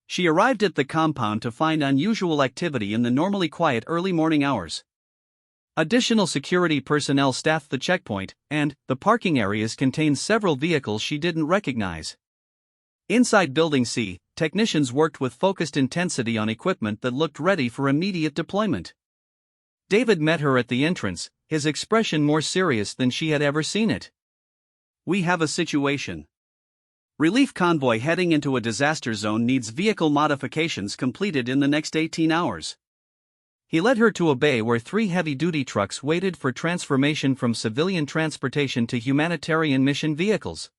[SPEAKER 1] She arrived at the compound to find unusual activity in the normally quiet early morning hours. Additional security personnel staffed the checkpoint, and the parking areas contained several vehicles she didn't recognize. Inside Building C, technicians worked with focused intensity on equipment that looked ready for immediate deployment. David met her at the entrance, his expression more serious than she had ever seen it. "We have a situation. Relief convoy heading into a disaster zone needs vehicle modifications completed in the next 18 hours. He led her to a bay where 3 heavy-duty trucks waited for transformation from civilian transportation to humanitarian mission vehicles.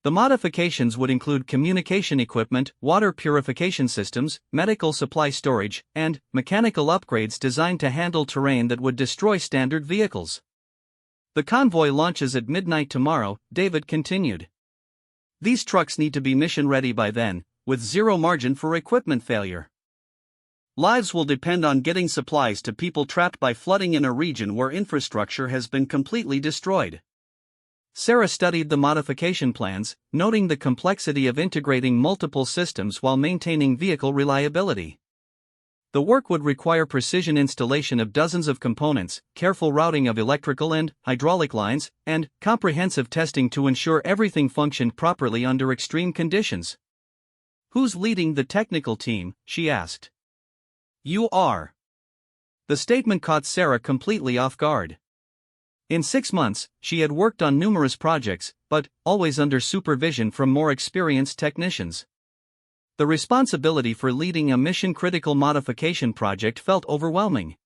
[SPEAKER 1] The modifications would include communication equipment, water purification systems, medical supply storage, and mechanical upgrades designed to handle terrain that would destroy standard vehicles. The convoy launches at midnight tomorrow, David continued. These trucks need to be mission-ready by then, with zero margin for equipment failure. Lives will depend on getting supplies to people trapped by flooding in a region where infrastructure has been completely destroyed. Sarah studied the modification plans, noting the complexity of integrating multiple systems while maintaining vehicle reliability. The work would require precision installation of dozens of components, careful routing of electrical and hydraulic lines, and comprehensive testing to ensure everything functioned properly under extreme conditions. "Who's leading the technical team?" she asked. "You are." The statement caught Sarah completely off guard. In 6 months, she had worked on numerous projects, but always under supervision from more experienced technicians. The responsibility for leading a mission-critical modification project felt overwhelming.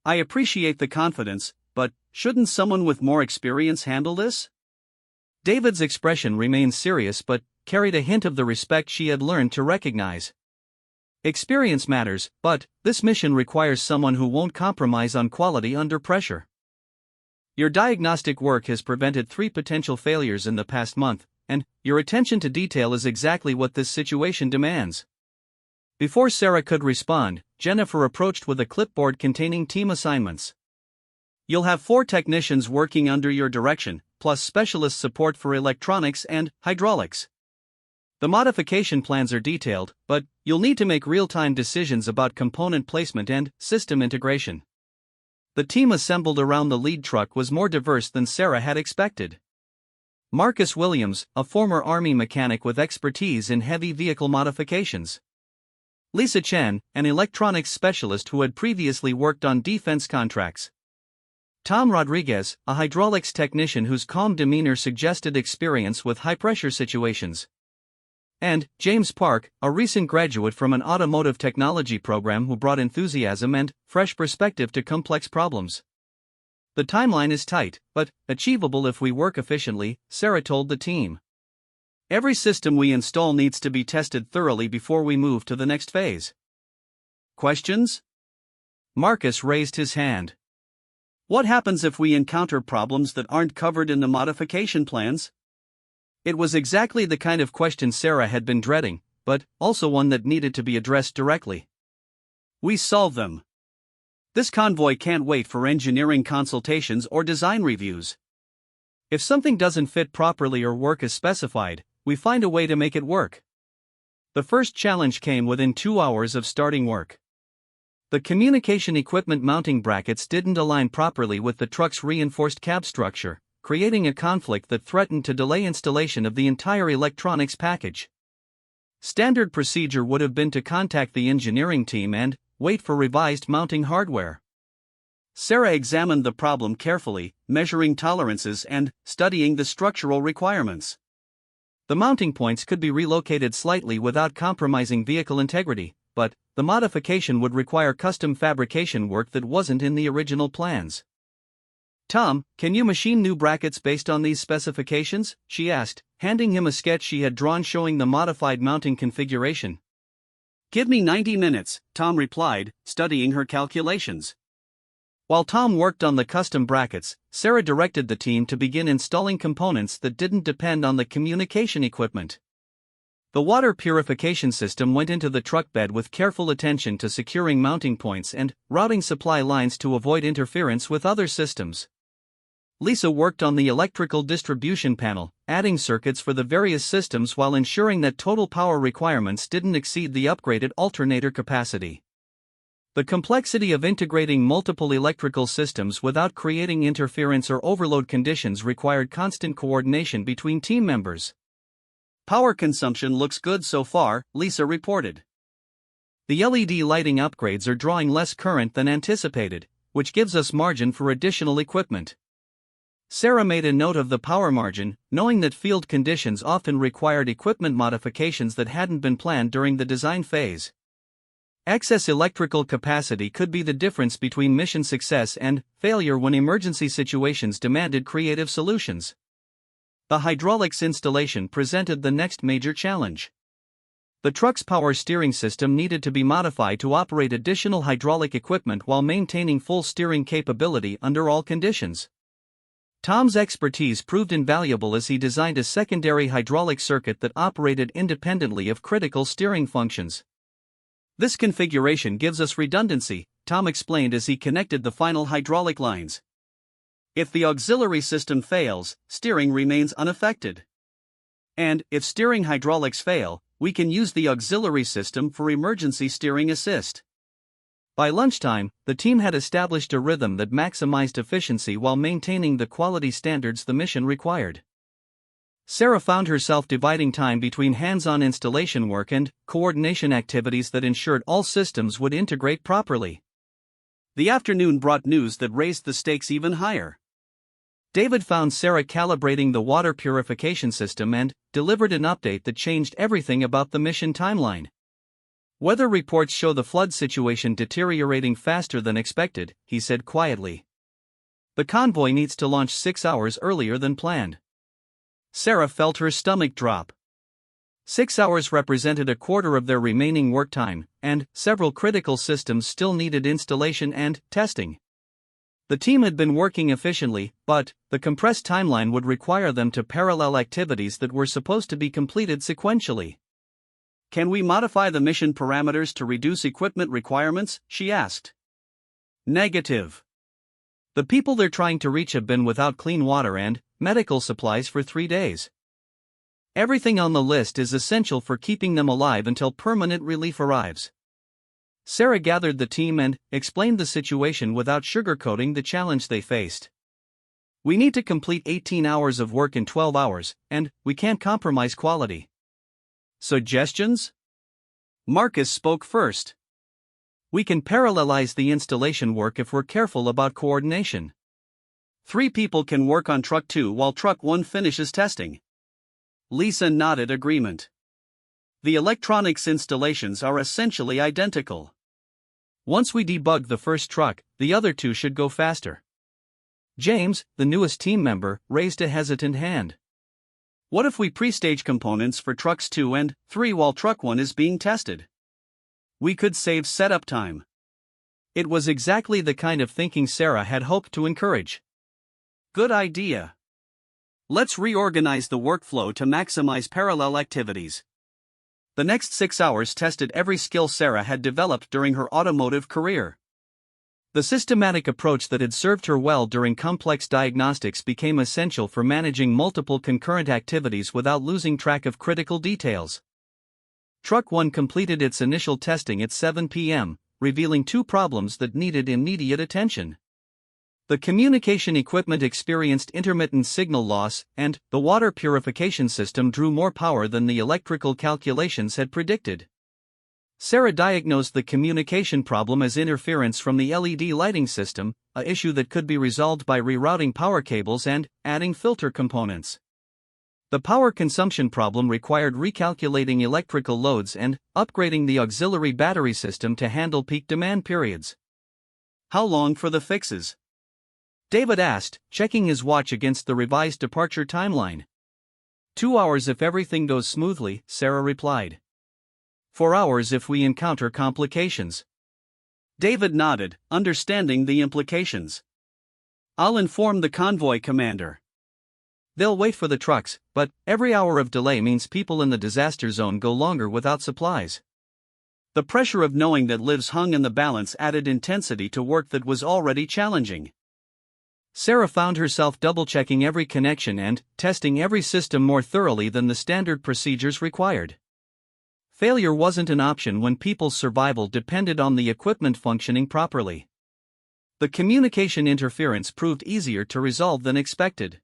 [SPEAKER 1] "I appreciate the confidence, but shouldn't someone with more experience handle this?" David's expression remained serious but carried a hint of the respect she had learned to recognize. "Experience matters, but this mission requires someone who won't compromise on quality under pressure. Your diagnostic work has prevented 3 potential failures in the past month, and your attention to detail is exactly what this situation demands. Before Sarah could respond, Jennifer approached with a clipboard containing team assignments. You'll have 4 technicians working under your direction, plus specialist support for electronics and hydraulics. The modification plans are detailed, but you'll need to make real-time decisions about component placement and system integration. The team assembled around the lead truck was more diverse than Sarah had expected. Marcus Williams, a former Army mechanic with expertise in heavy vehicle modifications. Lisa Chen, an electronics specialist who had previously worked on defense contracts. Tom Rodriguez, a hydraulics technician whose calm demeanor suggested experience with high-pressure situations. And James Park, a recent graduate from an automotive technology program who brought enthusiasm and fresh perspective to complex problems. The timeline is tight, but achievable if we work efficiently, Sarah told the team. Every system we install needs to be tested thoroughly before we move to the next phase. Questions? Marcus raised his hand. What happens if we encounter problems that aren't covered in the modification plans? It was exactly the kind of question Sarah had been dreading, but also one that needed to be addressed directly. We solve them. This convoy can't wait for engineering consultations or design reviews. If something doesn't fit properly or work as specified, we find a way to make it work. The first challenge came within 2 hours of starting work. The communication equipment mounting brackets didn't align properly with the truck's reinforced cab structure, creating a conflict that threatened to delay installation of the entire electronics package. Standard procedure would have been to contact the engineering team and wait for revised mounting hardware. Sarah examined the problem carefully, measuring tolerances and studying the structural requirements. The mounting points could be relocated slightly without compromising vehicle integrity, but the modification would require custom fabrication work that wasn't in the original plans. Tom, can you machine new brackets based on these specifications? She asked, handing him a sketch she had drawn showing the modified mounting configuration. Give me 90 minutes, Tom replied, studying her calculations. While Tom worked on the custom brackets, Sarah directed the team to begin installing components that didn't depend on the communication equipment. The water purification system went into the truck bed with careful attention to securing mounting points and routing supply lines to avoid interference with other systems. Lisa worked on the electrical distribution panel, adding circuits for the various systems while ensuring that total power requirements didn't exceed the upgraded alternator capacity. The complexity of integrating multiple electrical systems without creating interference or overload conditions required constant coordination between team members. Power consumption looks good so far, Lisa reported. The LED lighting upgrades are drawing less current than anticipated, which gives us margin for additional equipment. Sarah made a note of the power margin, knowing that field conditions often required equipment modifications that hadn't been planned during the design phase. Excess electrical capacity could be the difference between mission success and failure when emergency situations demanded creative solutions. The hydraulics installation presented the next major challenge. The truck's power steering system needed to be modified to operate additional hydraulic equipment while maintaining full steering capability under all conditions. Tom's expertise proved invaluable as he designed a secondary hydraulic circuit that operated independently of critical steering functions. This configuration gives us redundancy, Tom explained as he connected the final hydraulic lines. If the auxiliary system fails, steering remains unaffected. And if steering hydraulics fail, we can use the auxiliary system for emergency steering assist. By lunchtime, the team had established a rhythm that maximized efficiency while maintaining the quality standards the mission required. Sarah found herself dividing time between hands-on installation work and coordination activities that ensured all systems would integrate properly. The afternoon brought news that raised the stakes even higher. David found Sarah calibrating the water purification system and delivered an update that changed everything about the mission timeline. Weather reports show the flood situation deteriorating faster than expected, he said quietly. The convoy needs to launch 6 hours earlier than planned. Sarah felt her stomach drop. 6 hours represented a quarter of their remaining work time, and several critical systems still needed installation and testing. The team had been working efficiently, but the compressed timeline would require them to parallel activities that were supposed to be completed sequentially.
[SPEAKER 2] Can we modify the mission parameters to reduce equipment requirements? She asked.
[SPEAKER 1] Negative. The people they're trying to reach have been without clean water and medical supplies for 3 days. Everything on the list is essential for keeping them alive until permanent relief arrives. Sarah gathered the team and explained the situation without sugarcoating the challenge they faced. We need to complete 18 hours of work in 12 hours, and we can't compromise quality.
[SPEAKER 2] Suggestions? Marcus spoke first.
[SPEAKER 1] We can parallelize the installation work if we're careful about coordination.
[SPEAKER 2] 3 people can work on Truck 2 while Truck 1 finishes testing. Lisa nodded agreement. The electronics installations are essentially identical.
[SPEAKER 1] Once we debug the first truck, the other 2 should go faster. James, the newest team member, raised a hesitant hand.
[SPEAKER 2] What if we pre-stage components for Trucks 2 and 3 while Truck 1 is being tested? We could save setup time.
[SPEAKER 1] It was exactly the kind of thinking Sarah had hoped to encourage.
[SPEAKER 2] Good idea. Let's reorganize the workflow to maximize parallel activities. The next 6 hours tested every skill Sarah had developed during her automotive career.
[SPEAKER 1] The systematic approach that had served her well during complex diagnostics became essential for managing multiple concurrent activities without losing track of critical details. Truck 1 completed its initial testing at 7 p.m., revealing 2 problems that needed immediate attention. The communication equipment experienced intermittent signal loss, and the water purification system drew more power than the electrical calculations had predicted. Sarah diagnosed the communication problem as interference from the LED lighting system, an issue that could be resolved by rerouting power cables and adding filter components. The power consumption problem required recalculating electrical loads and upgrading the auxiliary battery system to handle peak demand periods.
[SPEAKER 2] How long for the fixes?
[SPEAKER 1] David asked, checking his watch against the revised departure timeline. 2 hours if everything goes smoothly, Sarah replied. 4 hours if we encounter complications.
[SPEAKER 2] David nodded, understanding the implications. I'll inform the convoy commander.
[SPEAKER 1] They'll wait for the trucks, but every hour of delay means people in the disaster zone go longer without supplies.
[SPEAKER 2] The pressure of knowing that lives hung in the balance added intensity to work that was already challenging.
[SPEAKER 1] Sarah found herself double-checking every connection and testing every system more thoroughly than the standard procedures required. Failure wasn't an option when people's survival depended on the equipment functioning properly. The communication interference proved easier to resolve than expected.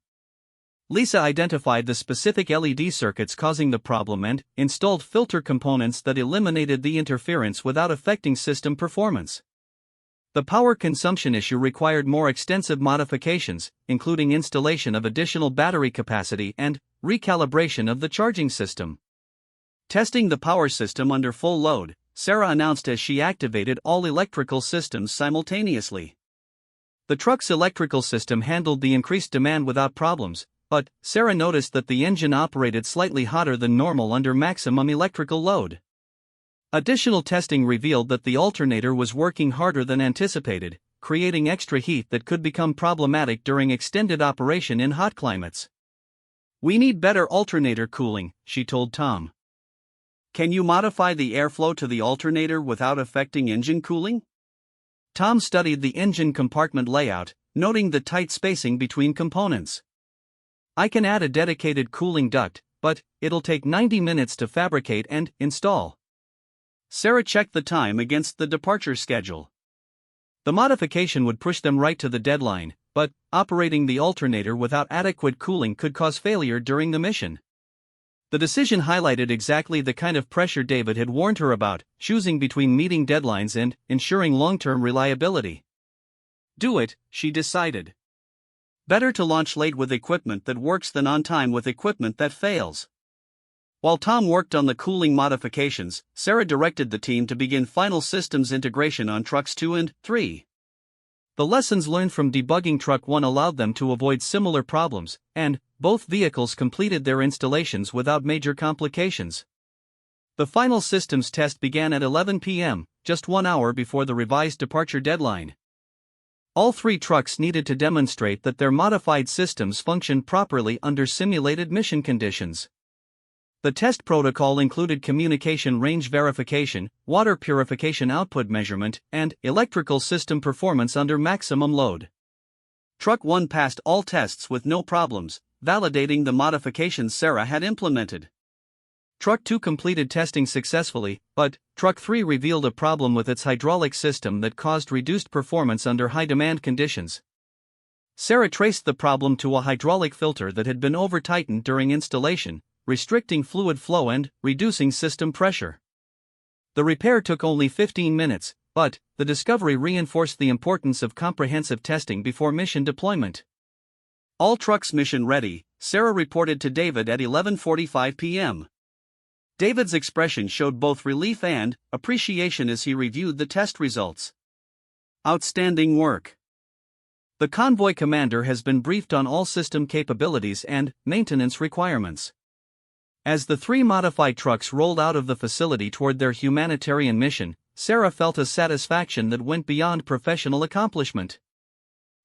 [SPEAKER 1] Lisa identified the specific LED circuits causing the problem and installed filter components that eliminated the interference without affecting system performance. The power consumption issue required more extensive modifications, including installation of additional battery capacity and recalibration of the charging system. Testing the power system under full load, Sarah announced as she activated all electrical systems simultaneously. The truck's electrical system handled the increased demand without problems, but Sarah noticed that the engine operated slightly hotter than normal under maximum electrical load. Additional testing revealed that the alternator was working harder than anticipated, creating extra heat that could become problematic during extended operation in hot climates.
[SPEAKER 2] We need better alternator cooling, she told Tom. Can you modify the airflow to the alternator without affecting engine cooling?
[SPEAKER 1] Tom studied the engine compartment layout, noting the tight spacing between components. I can add a dedicated cooling duct, but it'll take 90 minutes to fabricate and install.
[SPEAKER 2] Sarah checked the time against the departure schedule.
[SPEAKER 1] The modification would push them right to the deadline, but operating the alternator without adequate cooling could cause failure during the mission. The decision highlighted exactly the kind of pressure David had warned her about, choosing between meeting deadlines and ensuring long-term reliability.
[SPEAKER 2] Do it, she decided. Better to launch late with equipment that works than on time with equipment that fails. While Tom worked on the cooling modifications, Sarah directed the team to begin final systems integration on Trucks 2 and 3.
[SPEAKER 1] The lessons learned from debugging Truck 1 allowed them to avoid similar problems, and both vehicles completed their installations without major complications. The final systems test began at 11 p.m., just 1 hour before the revised departure deadline. All three trucks needed to demonstrate that their modified systems functioned properly under simulated mission conditions. The test protocol included communication range verification, water purification output measurement, and electrical system performance under maximum load. Truck 1 passed all tests with no problems, validating the modifications Sarah had implemented. Truck 2 completed testing successfully, but Truck 3 revealed a problem with its hydraulic system that caused reduced performance under high-demand conditions. Sarah traced the problem to a hydraulic filter that had been over-tightened during installation, restricting fluid flow and reducing system pressure. The repair took only 15 minutes, but the discovery reinforced the importance of comprehensive testing before mission deployment. All trucks mission ready, Sarah reported to David at 11:45 p.m. David's expression showed both relief and appreciation as he reviewed the test results. Outstanding work. The convoy commander has been briefed on all system capabilities and maintenance requirements. As the three modified trucks rolled out of the facility toward their humanitarian mission, Sarah felt a satisfaction that went beyond professional accomplishment.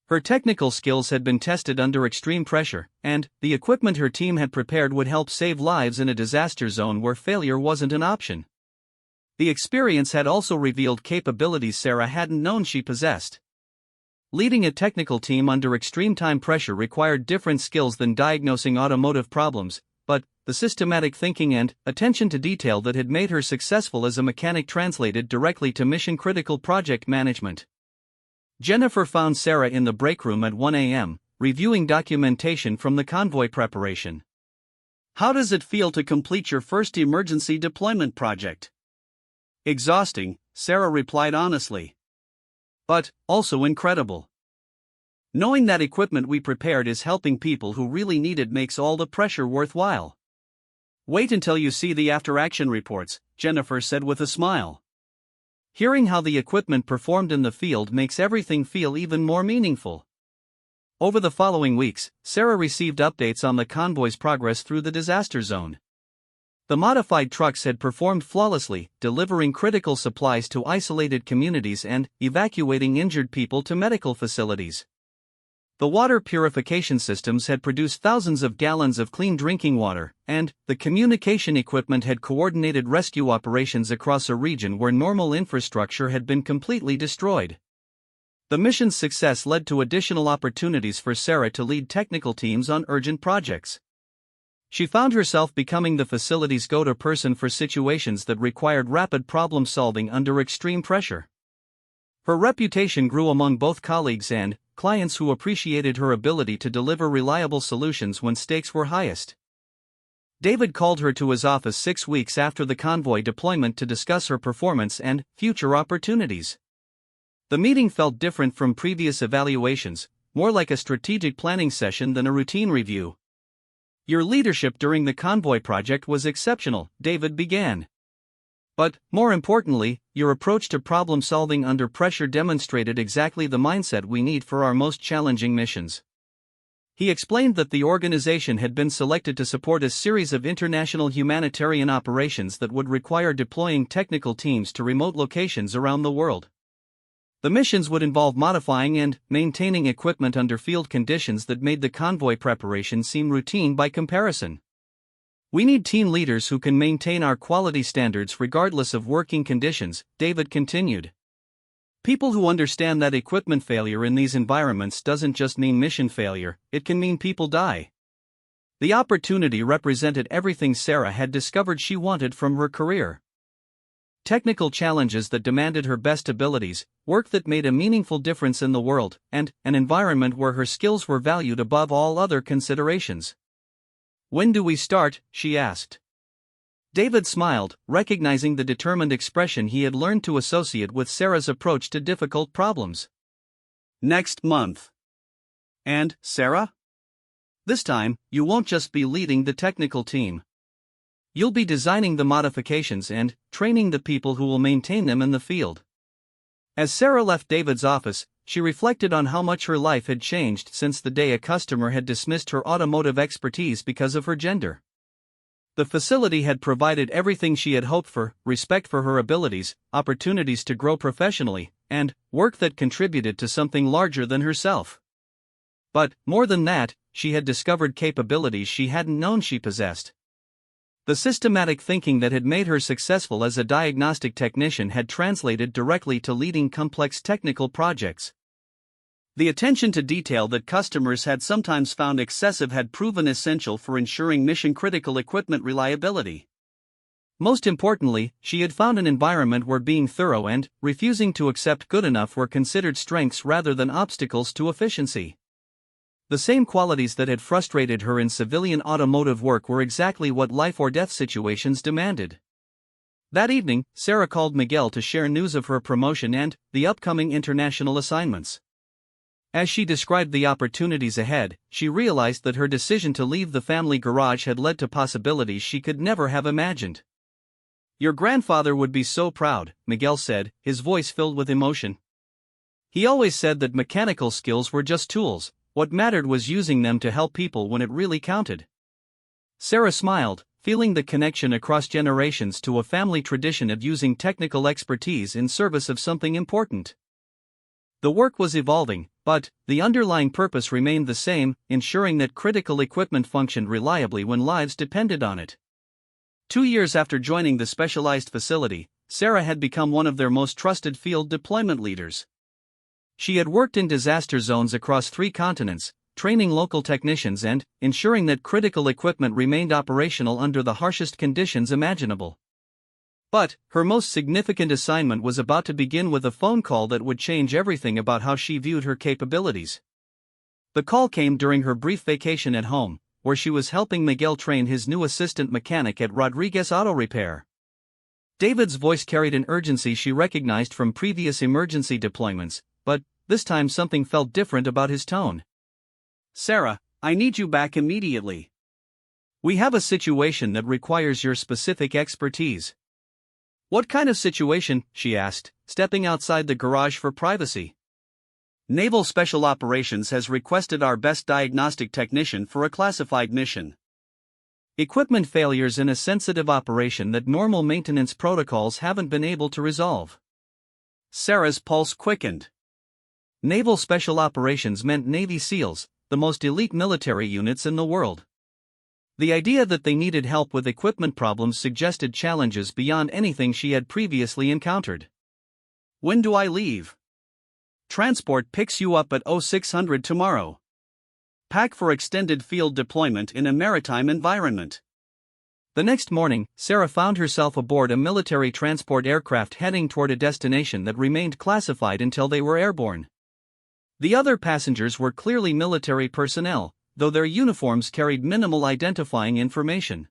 [SPEAKER 1] Her technical skills had been tested under extreme pressure, and the equipment her team had prepared would help save lives in a disaster zone where failure wasn't an option. The experience had also revealed capabilities Sarah hadn't known she possessed. Leading a technical team under extreme time pressure required different skills than diagnosing automotive problems, but the systematic thinking and attention to detail that had made her successful as a mechanic translated directly to mission-critical project management. Jennifer found Sarah in the break room at 1 a.m., reviewing documentation from the convoy preparation. "How does it feel to complete your first emergency deployment project?" "Exhausting," Sarah replied honestly. "But also incredible. Knowing that equipment we prepared is helping people who really need it makes all the pressure worthwhile." "Wait until you see the after-action reports," Jennifer said with a smile. Hearing how the equipment performed in the field makes everything feel even more meaningful. Over the following weeks, Sarah received updates on the convoy's progress through the disaster zone. The modified trucks had performed flawlessly, delivering critical supplies to isolated communities and evacuating injured people to medical facilities. The water purification systems had produced thousands of gallons of clean drinking water, and the communication equipment had coordinated rescue operations across a region where normal infrastructure had been completely destroyed. The mission's success led to additional opportunities for Sarah to lead technical teams on urgent projects. She found herself becoming the facility's go-to person for situations that required rapid problem-solving under extreme pressure. Her reputation grew among both colleagues and clients who appreciated her ability to deliver reliable solutions when stakes were highest. David called her to his office 6 weeks after the convoy deployment to discuss her performance and future opportunities. The meeting felt different from previous evaluations, more like a strategic planning session than a routine review. "Your leadership during the convoy project was exceptional," David began. "But, more importantly, your approach to problem-solving under pressure demonstrated exactly the mindset we need for our most challenging missions." He explained that the organization had been selected to support a series of international humanitarian operations that would require deploying technical teams to remote locations around the world. The missions would involve modifying and maintaining equipment under field conditions that made the convoy preparation seem routine by comparison. "We need team leaders who can maintain our quality standards regardless of working conditions," David continued. "People who understand that equipment failure in these environments doesn't just mean mission failure, it can mean people die." The opportunity represented everything Sarah had discovered she wanted from her career. Technical challenges that demanded her best abilities, work that made a meaningful difference in the world, and an environment where her skills were valued above all other considerations. "When do we start?" she asked. David smiled, recognizing the determined expression he had learned to associate with Sarah's approach to difficult problems. "Next month." "And, Sarah? This time, you won't just be leading the technical team. You'll be designing the modifications and training the people who will maintain them in the field." As Sarah left David's office, she reflected on how much her life had changed since the day a customer had dismissed her automotive expertise because of her gender. The facility had provided everything she had hoped for: respect for her abilities, opportunities to grow professionally, and work that contributed to something larger than herself. But, more than that, she had discovered capabilities she hadn't known she possessed. The systematic thinking that had made her successful as a diagnostic technician had translated directly to leading complex technical projects. The attention to detail that customers had sometimes found excessive had proven essential for ensuring mission-critical equipment reliability. Most importantly, she had found an environment where being thorough and refusing to accept good enough were considered strengths rather than obstacles to efficiency. The same qualities that had frustrated her in civilian automotive work were exactly what life-or-death situations demanded. That evening, Sarah called Miguel to share news of her promotion and the upcoming international assignments. As she described the opportunities ahead, she realized that her decision to leave the family garage had led to possibilities she could never have imagined. "Your grandfather would be so proud," Miguel said, his voice filled with emotion. "He always said that mechanical skills were just tools. What mattered was using them to help people when it really counted." Sarah smiled, feeling the connection across generations to a family tradition of using technical expertise in service of something important. The work was evolving, but the underlying purpose remained the same, ensuring that critical equipment functioned reliably when lives depended on it. 2 years after joining the specialized facility, Sarah had become one of their most trusted field deployment leaders. She had worked in disaster zones across 3 continents, training local technicians and ensuring that critical equipment remained operational under the harshest conditions imaginable. But her most significant assignment was about to begin with a phone call that would change everything about how she viewed her capabilities. The call came during her brief vacation at home, where she was helping Miguel train his new assistant mechanic at Rodriguez Auto Repair. David's voice carried an urgency she recognized from previous emergency deployments, but this time something felt different about his tone. "Sarah, I need you back immediately. We have a situation that requires your specific expertise." "What kind of situation?" she asked, stepping outside the garage for privacy. "Naval Special Operations has requested our best diagnostic technician for a classified mission. Equipment failures in a sensitive operation that normal maintenance protocols haven't been able to resolve." Sarah's pulse quickened. Naval Special Operations meant Navy SEALs, the most elite military units in the world. The idea that they needed help with equipment problems suggested challenges beyond anything she had previously encountered. "When do I leave?" "Transport picks you up at 0600 tomorrow. Pack for extended field deployment in a maritime environment." The next morning, Sarah found herself aboard a military transport aircraft heading toward a destination that remained classified until they were airborne. The other passengers were clearly military personnel, though their uniforms carried minimal identifying information.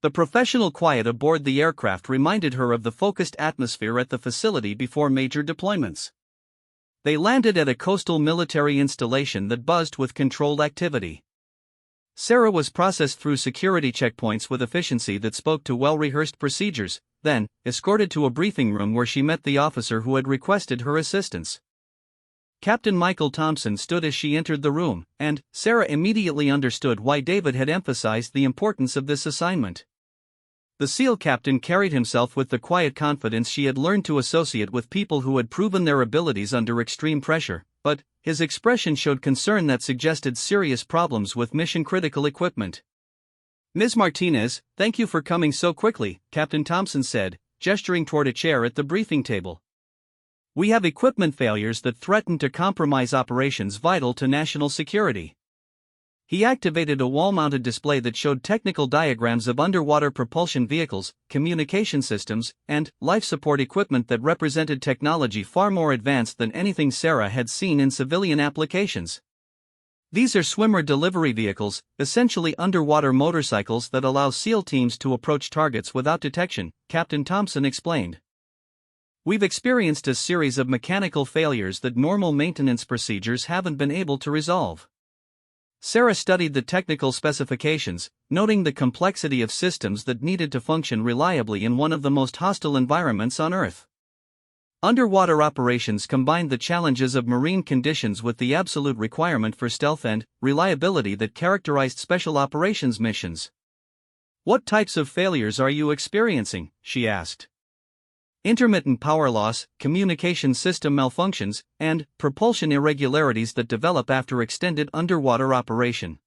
[SPEAKER 1] The professional quiet aboard the aircraft reminded her of the focused atmosphere at the facility before major deployments. They landed at a coastal military installation that buzzed with controlled activity. Sarah was processed through security checkpoints with efficiency that spoke to well-rehearsed procedures, then escorted to a briefing room where she met the officer who had requested her assistance. Captain Michael Thompson stood as she entered the room, and Sarah immediately understood why David had emphasized the importance of this assignment. The SEAL captain carried himself with the quiet confidence she had learned to associate with people who had proven their abilities under extreme pressure, but his expression showed concern that suggested serious problems with mission-critical equipment. "Ms. Martinez, thank you for coming so quickly," Captain Thompson said, gesturing toward a chair at the briefing table. "We have equipment failures that threaten to compromise operations vital to national security." He activated a wall-mounted display that showed technical diagrams of underwater propulsion vehicles, communication systems, and life support equipment that represented technology far more advanced than anything Sarah had seen in civilian applications. "These are swimmer delivery vehicles, essentially underwater motorcycles that allow SEAL teams to approach targets without detection," Captain Thompson explained. "We've experienced a series of mechanical failures that normal maintenance procedures haven't been able to resolve." Sarah studied the technical specifications, noting the complexity of systems that needed to function reliably in one of the most hostile environments on Earth. Underwater operations combined the challenges of marine conditions with the absolute requirement for stealth and reliability that characterized special operations missions. "What types of failures are you experiencing?" she asked. intermittent power loss, communication system malfunctions, and propulsion irregularities that develop after extended underwater operation.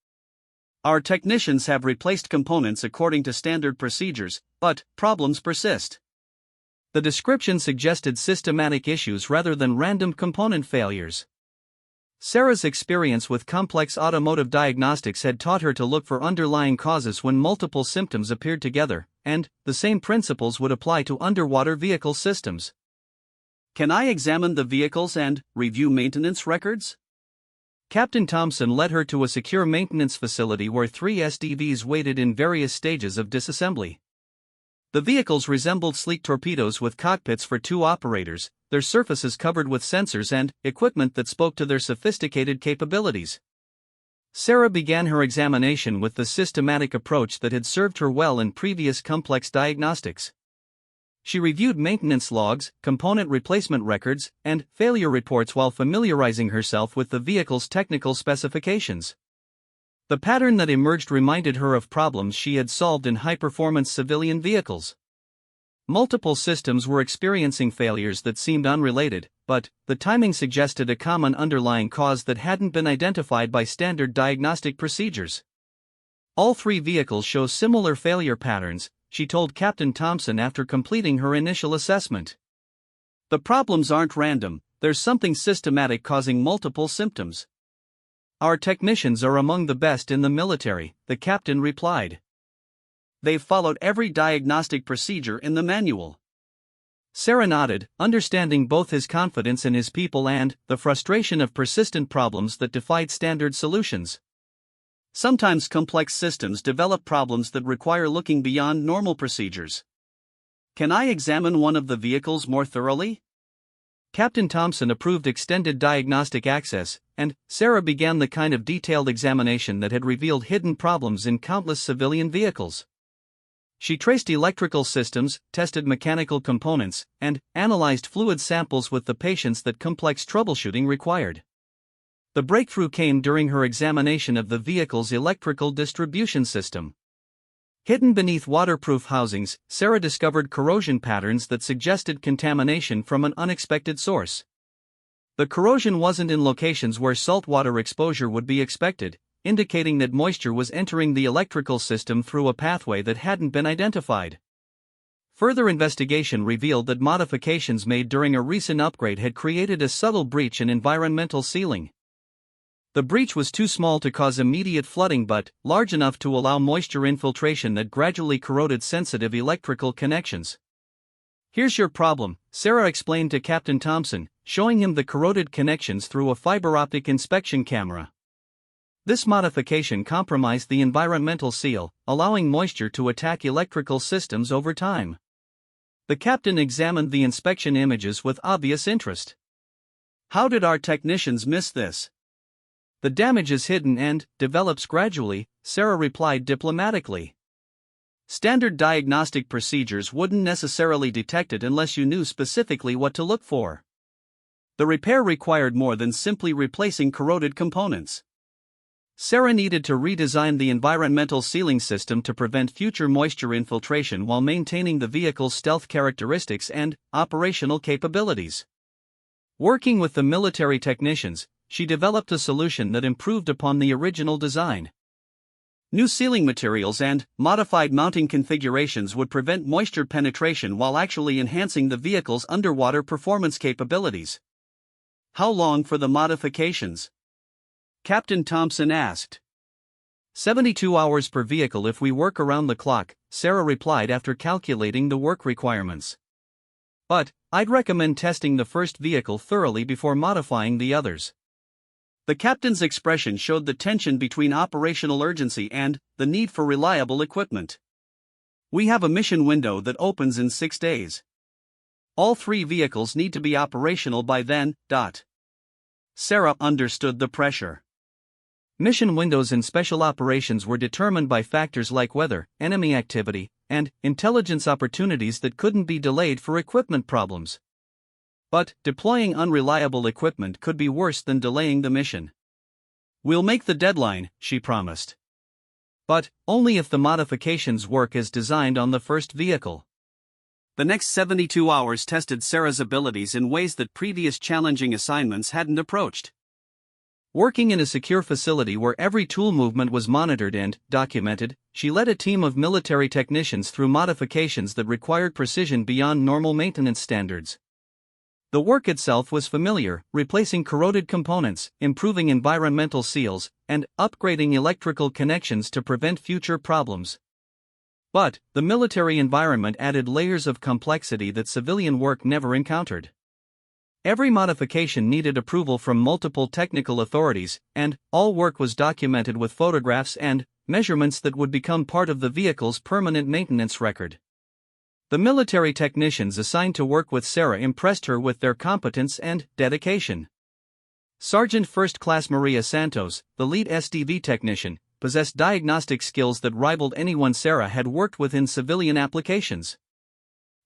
[SPEAKER 2] Our technicians have replaced components according to standard procedures, but problems persist.
[SPEAKER 1] The description suggested systematic issues rather than random component failures. Sarah's experience with complex automotive diagnostics had taught her to look for underlying causes when multiple symptoms appeared together, and the same principles would apply to underwater vehicle systems.
[SPEAKER 2] Can I examine the vehicles and review maintenance records?
[SPEAKER 1] Captain Thompson led her to a secure maintenance facility where 3 SDVs waited in various stages of disassembly. The vehicles resembled sleek torpedoes with cockpits for 2 operators, their surfaces covered with sensors and equipment that spoke to their sophisticated capabilities. Sarah began her examination with the systematic approach that had served her well in previous complex diagnostics. She reviewed maintenance logs, component replacement records, and failure reports while familiarizing herself with the vehicle's technical specifications. The pattern that emerged reminded her of problems she had solved in high-performance civilian vehicles. Multiple systems were experiencing failures that seemed unrelated, but the timing suggested a common underlying cause that hadn't been identified by standard diagnostic procedures. All 3 vehicles show similar failure patterns, she told Captain Thompson after completing her initial assessment.
[SPEAKER 2] The problems aren't random, there's something systematic causing multiple symptoms.
[SPEAKER 1] Our technicians are among the best in the military, the captain replied.
[SPEAKER 2] They've followed every diagnostic procedure in the manual.
[SPEAKER 1] Sarah nodded, understanding both his confidence in his people and the frustration of persistent problems that defied standard solutions.
[SPEAKER 2] Sometimes complex systems develop problems that require looking beyond normal procedures. Can I examine one of the vehicles more thoroughly?
[SPEAKER 1] Captain Thompson approved extended diagnostic access, and Sarah began the kind of detailed examination that had revealed hidden problems in countless civilian vehicles. She traced electrical systems, tested mechanical components, and analyzed fluid samples with the patience that complex troubleshooting required. The breakthrough came during her examination of the vehicle's electrical distribution system. Hidden beneath waterproof housings, Sarah discovered corrosion patterns that suggested contamination from an unexpected source. The corrosion wasn't in locations where saltwater exposure would be expected, indicating that moisture was entering the electrical system through a pathway that hadn't been identified. Further investigation revealed that modifications made during a recent upgrade had created a subtle breach in environmental sealing. The breach was too small to cause immediate flooding but large enough to allow moisture infiltration that gradually corroded sensitive electrical connections. "Here's your problem," Sarah explained to Captain Thompson, showing him the corroded connections through a fiber optic inspection camera. This modification compromised the environmental seal, allowing moisture to attack electrical systems over time. The captain examined the inspection images with obvious interest.
[SPEAKER 2] "How did our technicians miss this?"
[SPEAKER 1] "The damage is hidden and develops gradually," Sarah replied diplomatically.
[SPEAKER 2] "Standard diagnostic procedures wouldn't necessarily detect it unless you knew specifically what to look for. The repair required more than simply replacing corroded components."
[SPEAKER 1] Sarah needed to redesign the environmental sealing system to prevent future moisture infiltration while maintaining the vehicle's stealth characteristics and operational capabilities. Working with the military technicians, she developed a solution that improved upon the original design.
[SPEAKER 2] New sealing materials and modified mounting configurations would prevent moisture penetration while actually enhancing the vehicle's underwater performance capabilities. "How long for the modifications?" Captain Thompson asked.
[SPEAKER 1] 72 hours per vehicle if we work around the clock, Sarah replied after calculating the work requirements. "But I'd recommend testing the first vehicle thoroughly before modifying the others."
[SPEAKER 2] The captain's expression showed the tension between operational urgency and the need for reliable equipment. "We have a mission window that opens in 6 days. All 3 vehicles need to be operational by then." Sarah understood the pressure.
[SPEAKER 1] Mission windows in special operations were determined by factors like weather, enemy activity, and intelligence opportunities that couldn't be delayed for equipment problems. But deploying unreliable equipment could be worse than delaying the mission.
[SPEAKER 2] "We'll make the deadline," she promised.
[SPEAKER 1] But only if the modifications work as designed on the first vehicle.
[SPEAKER 2] The next 72 hours tested Sarah's abilities in ways that previous challenging assignments hadn't approached.
[SPEAKER 1] Working in a secure facility where every tool movement was monitored and documented, she led a team of military technicians through modifications that required precision beyond normal maintenance standards. The work itself was familiar, replacing corroded components, improving environmental seals, and upgrading electrical connections to prevent future problems. But the military environment added layers of complexity that civilian work never encountered. Every modification needed approval from multiple technical authorities, and all work was documented with photographs and measurements that would become part of the vehicle's permanent maintenance record. The military technicians assigned to work with Sarah impressed her with their competence and dedication. Sergeant First Class Maria Santos, the lead SDV technician, possessed diagnostic skills that rivaled anyone Sarah had worked with in civilian applications.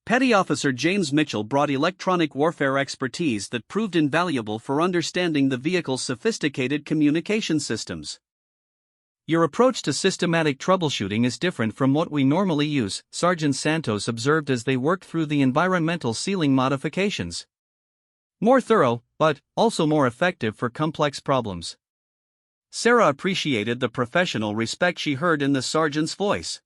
[SPEAKER 2] Petty Officer James Mitchell brought electronic warfare expertise that proved invaluable for understanding the vehicle's sophisticated communication systems.
[SPEAKER 1] "Your approach to systematic troubleshooting is different from what we normally use," Sergeant Santos observed as they worked through the environmental sealing modifications. "More thorough, but also more effective for complex problems."
[SPEAKER 2] Sarah appreciated the professional respect she heard in the sergeant's voice.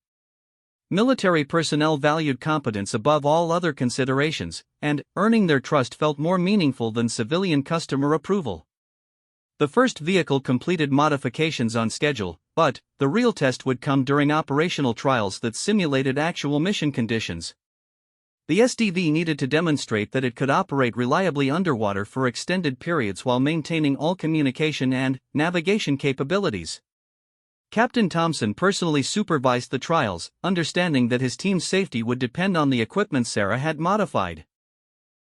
[SPEAKER 1] Military personnel valued competence above all other considerations, and earning their trust felt more meaningful than civilian customer approval. The first vehicle completed modifications on schedule, but the real test would come during operational trials that simulated actual mission conditions. The SDV needed to demonstrate that it could operate reliably underwater for extended periods while maintaining all communication and navigation capabilities. Captain Thompson personally supervised the trials, understanding that his team's safety would depend on the equipment Sarah had modified.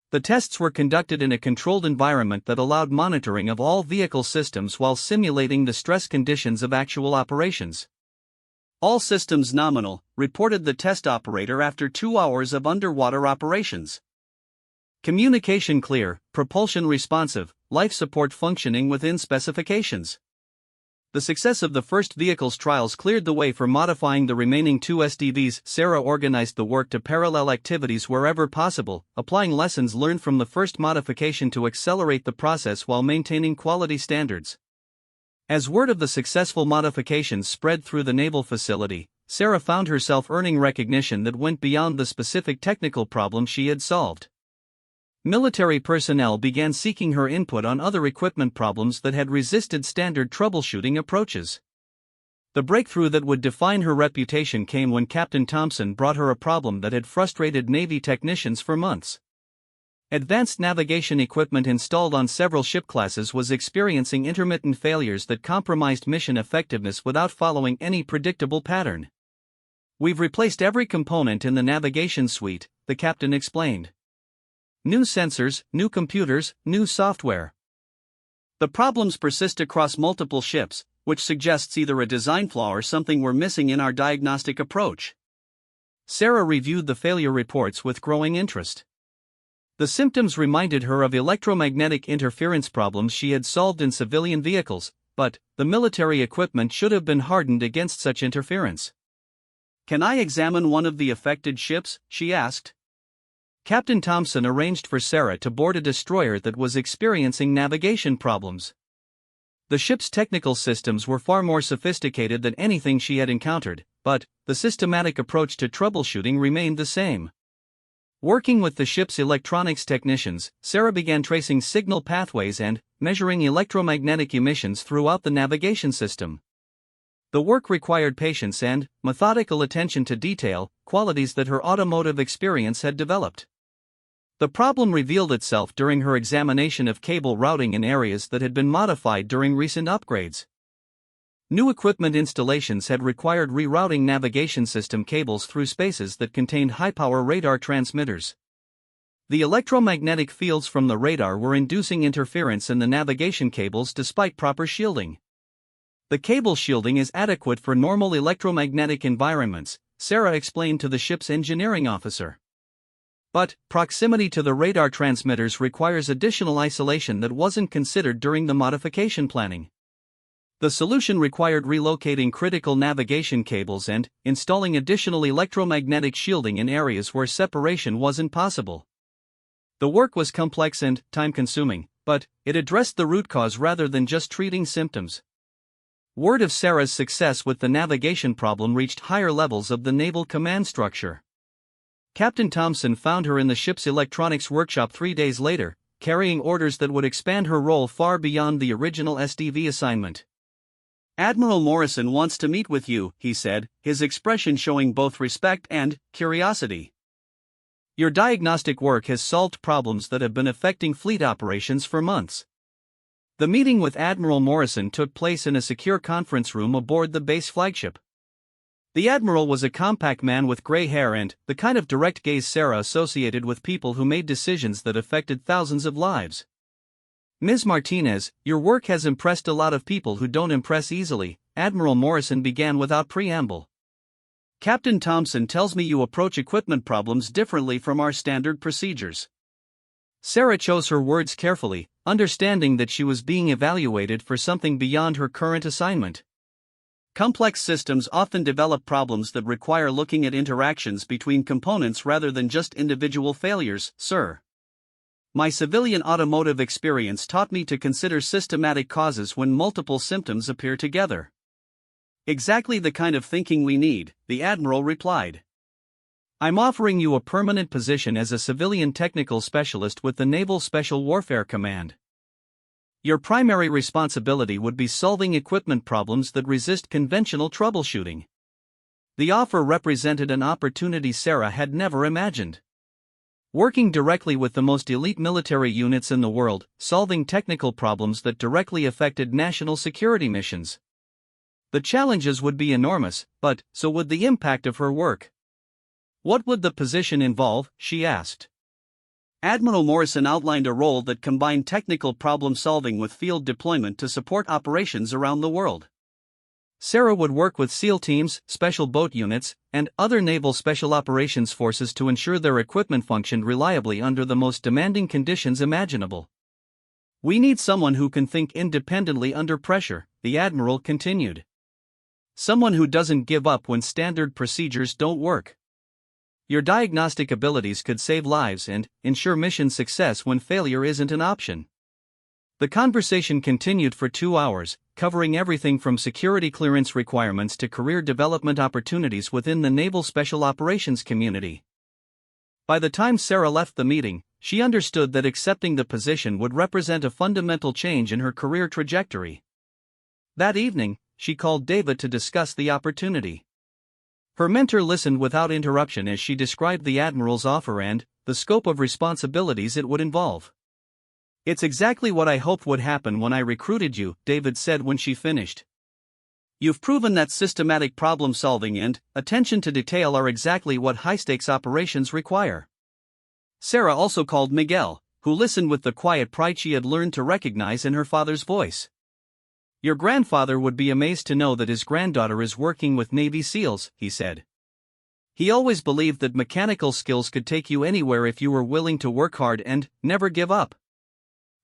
[SPEAKER 1] The tests were conducted in a controlled environment that allowed monitoring of all vehicle systems while simulating the stress conditions of actual operations.
[SPEAKER 2] "All systems nominal," reported the test operator after 2 hours of underwater operations.
[SPEAKER 1] "Communication clear, propulsion responsive, life support functioning within specifications." The success of the first vehicle's trials cleared the way for modifying the remaining 2 SDVs. Sarah organized the work to parallel activities wherever possible, applying lessons learned from the first modification to accelerate the process while maintaining quality standards. As word of the successful modifications spread through the naval facility, Sarah found herself earning recognition that went beyond the specific technical problem she had solved. Military personnel began seeking her input on other equipment problems that had resisted standard troubleshooting approaches. The breakthrough that would define her reputation came when Captain Thompson brought her a problem that had frustrated Navy technicians for months. Advanced navigation equipment installed on several ship classes was experiencing intermittent failures that compromised mission effectiveness without following any predictable pattern. "We've replaced every component in the navigation suite," the captain explained. "New sensors, new computers, new software.
[SPEAKER 2] The problems persist across multiple ships, which suggests either a design flaw or something we're missing in our diagnostic approach."
[SPEAKER 1] Sarah reviewed the failure reports with growing interest. The symptoms reminded her of electromagnetic interference problems she had solved in civilian vehicles, but the military equipment should have been hardened against such interference.
[SPEAKER 2] "Can I examine one of the affected ships?" she asked.
[SPEAKER 1] Captain Thompson arranged for Sarah to board a destroyer that was experiencing navigation problems. The ship's technical systems were far more sophisticated than anything she had encountered, but the systematic approach to troubleshooting remained the same. Working with the ship's electronics technicians, Sarah began tracing signal pathways and measuring electromagnetic emissions throughout the navigation system. The work required patience and methodical attention to detail, qualities that her automotive experience had developed. The problem revealed itself during her examination of cable routing in areas that had been modified during recent upgrades. New equipment installations had required rerouting navigation system cables through spaces that contained high-power radar transmitters. The electromagnetic fields from the radar were inducing interference in the navigation cables despite proper shielding. "The cable shielding is adequate for normal electromagnetic environments," Sarah explained to the ship's engineering officer. "But proximity to the radar transmitters requires additional isolation that wasn't considered during the modification planning." The solution required relocating critical navigation cables and installing additional electromagnetic shielding in areas where separation wasn't possible. The work was complex and time-consuming, but it addressed the root cause rather than just treating symptoms. Word of Sarah's success with the navigation problem reached higher levels of the naval command structure. Captain Thompson found her in the ship's electronics workshop 3 days later, carrying orders that would expand her role far beyond the original SDV assignment.
[SPEAKER 2] "Admiral Morrison wants to meet with you," he said, his expression showing both respect and curiosity.
[SPEAKER 1] "Your diagnostic work has solved problems that have been affecting fleet operations for months." The meeting with Admiral Morrison took place in a secure conference room aboard the base flagship. The Admiral was a compact man with gray hair and the kind of direct gaze Sarah associated with people who made decisions that affected thousands of lives. "Ms. Martinez, your work has impressed a lot of people who don't impress easily," Admiral Morrison began without preamble.
[SPEAKER 2] "Captain Thompson tells me you approach equipment problems differently from our standard procedures."
[SPEAKER 1] Sarah chose her words carefully, understanding that she was being evaluated for something beyond her current assignment.
[SPEAKER 2] "Complex systems often develop problems that require looking at interactions between components rather than just individual failures, sir. My civilian automotive experience taught me to consider systematic causes when multiple symptoms appear together." "Exactly the kind of thinking we need," the Admiral replied.
[SPEAKER 1] "I'm offering you a permanent position as a civilian technical specialist with the Naval Special Warfare Command. Your primary responsibility would be solving equipment problems that resist conventional troubleshooting." The offer represented an opportunity Sarah had never imagined. Working directly with the most elite military units in the world, solving technical problems that directly affected national security missions. The challenges would be enormous, but so would the impact of her work. "What would the position involve?" she asked.
[SPEAKER 2] Admiral Morrison outlined a role that combined technical problem solving with field deployment to support operations around the world.
[SPEAKER 1] Sarah would work with SEAL teams, special boat units, and other naval special operations forces to ensure their equipment functioned reliably under the most demanding conditions imaginable. "We need someone who can think independently under pressure," the Admiral continued. "Someone who doesn't give up when standard procedures don't work. Your diagnostic abilities could save lives and ensure mission success when failure isn't an option." The conversation continued for 2 hours, covering everything from security clearance requirements to career development opportunities within the Naval Special Operations community. By the time Sarah left the meeting, she understood that accepting the position would represent a fundamental change in her career trajectory. That evening, she called David to discuss the opportunity. Her mentor listened without interruption as she described the Admiral's offer and the scope of responsibilities it would involve. "It's exactly what I hoped would happen when I recruited you," David said when she finished. "You've proven that systematic problem solving and attention to detail are exactly what high-stakes operations require." Sarah also called Miguel, who listened with the quiet pride she had learned to recognize in her father's voice. "Your grandfather would be amazed to know that his granddaughter is working with Navy SEALs," he said. "He always believed that mechanical skills could take you anywhere if you were willing to work hard and never give up."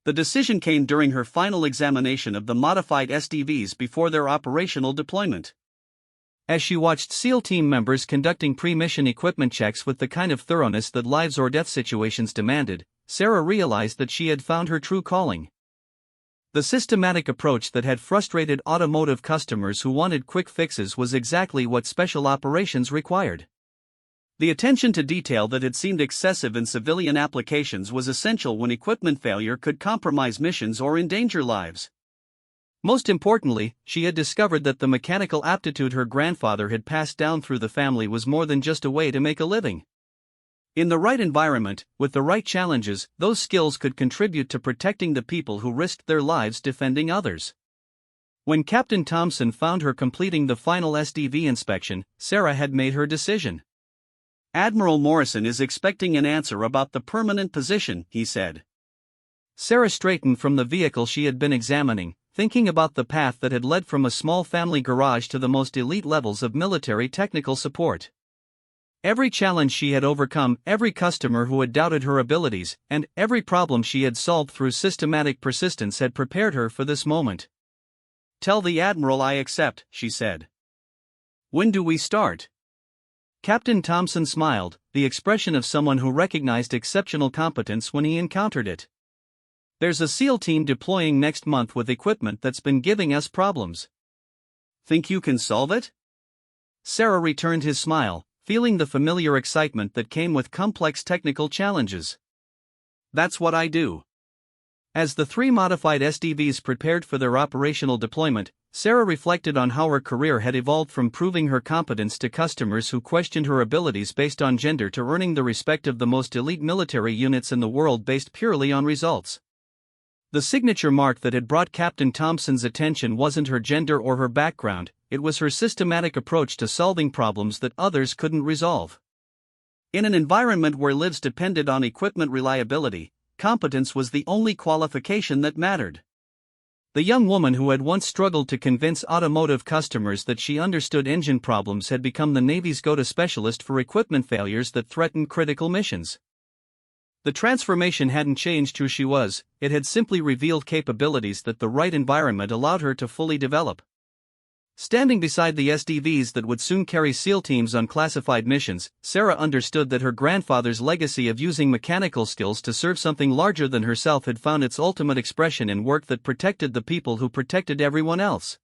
[SPEAKER 1] The decision came during her final examination of the modified SDVs before their operational deployment. As she watched SEAL team members conducting pre-mission equipment checks with the kind of thoroughness that lives or death situations demanded, Sarah realized that she had found her true calling. The systematic approach that had frustrated automotive customers who wanted quick fixes was exactly what special operations required. The attention to detail that had seemed excessive in civilian applications was essential when equipment failure could compromise missions or endanger lives. Most importantly, she had discovered that the mechanical aptitude her grandfather had passed down through the family was more than just a way to make a living. In the right environment, with the right challenges, those skills could contribute to protecting the people who risked their lives defending others. When Captain Thompson found her completing the final SDV inspection, Sarah had made her decision. "Admiral Morrison is expecting an answer about the permanent position," he said. Sarah straightened from the vehicle she had been examining, thinking about the path that had led from a small family garage to the most elite levels of military technical support. Every challenge she had overcome, every customer who had doubted her abilities, and every problem she had solved through systematic persistence had prepared her for this moment.
[SPEAKER 2] Tell the Admiral I accept, she said. When do we start?
[SPEAKER 1] Captain Thompson smiled, the expression of someone who recognized exceptional competence when he encountered it. There's a SEAL team deploying next month with equipment that's been giving us problems.
[SPEAKER 2] Think you can solve it?
[SPEAKER 1] Sarah returned his smile, feeling the familiar excitement that came with complex technical challenges.
[SPEAKER 2] That's what I do.
[SPEAKER 1] As the 3 modified SDVs prepared for their operational deployment, Sarah reflected on how her career had evolved from proving her competence to customers who questioned her abilities based on gender to earning the respect of the most elite military units in the world based purely on results. The signature mark that had brought Captain Thompson's attention wasn't her gender or her background, it was her systematic approach to solving problems that others couldn't resolve.
[SPEAKER 2] In an environment where lives depended on equipment reliability, competence was the only qualification that mattered.
[SPEAKER 1] The young woman who had once struggled to convince automotive customers that she understood engine problems had become the Navy's go-to specialist for equipment failures that threatened critical missions. The transformation hadn't changed who she was, it had simply revealed capabilities that the right environment allowed her to fully develop. Standing beside the SDVs that would soon carry SEAL teams on classified missions, Sarah understood that her grandfather's legacy of using mechanical skills to serve something larger than herself had found its ultimate expression in work that protected the people who protected everyone else.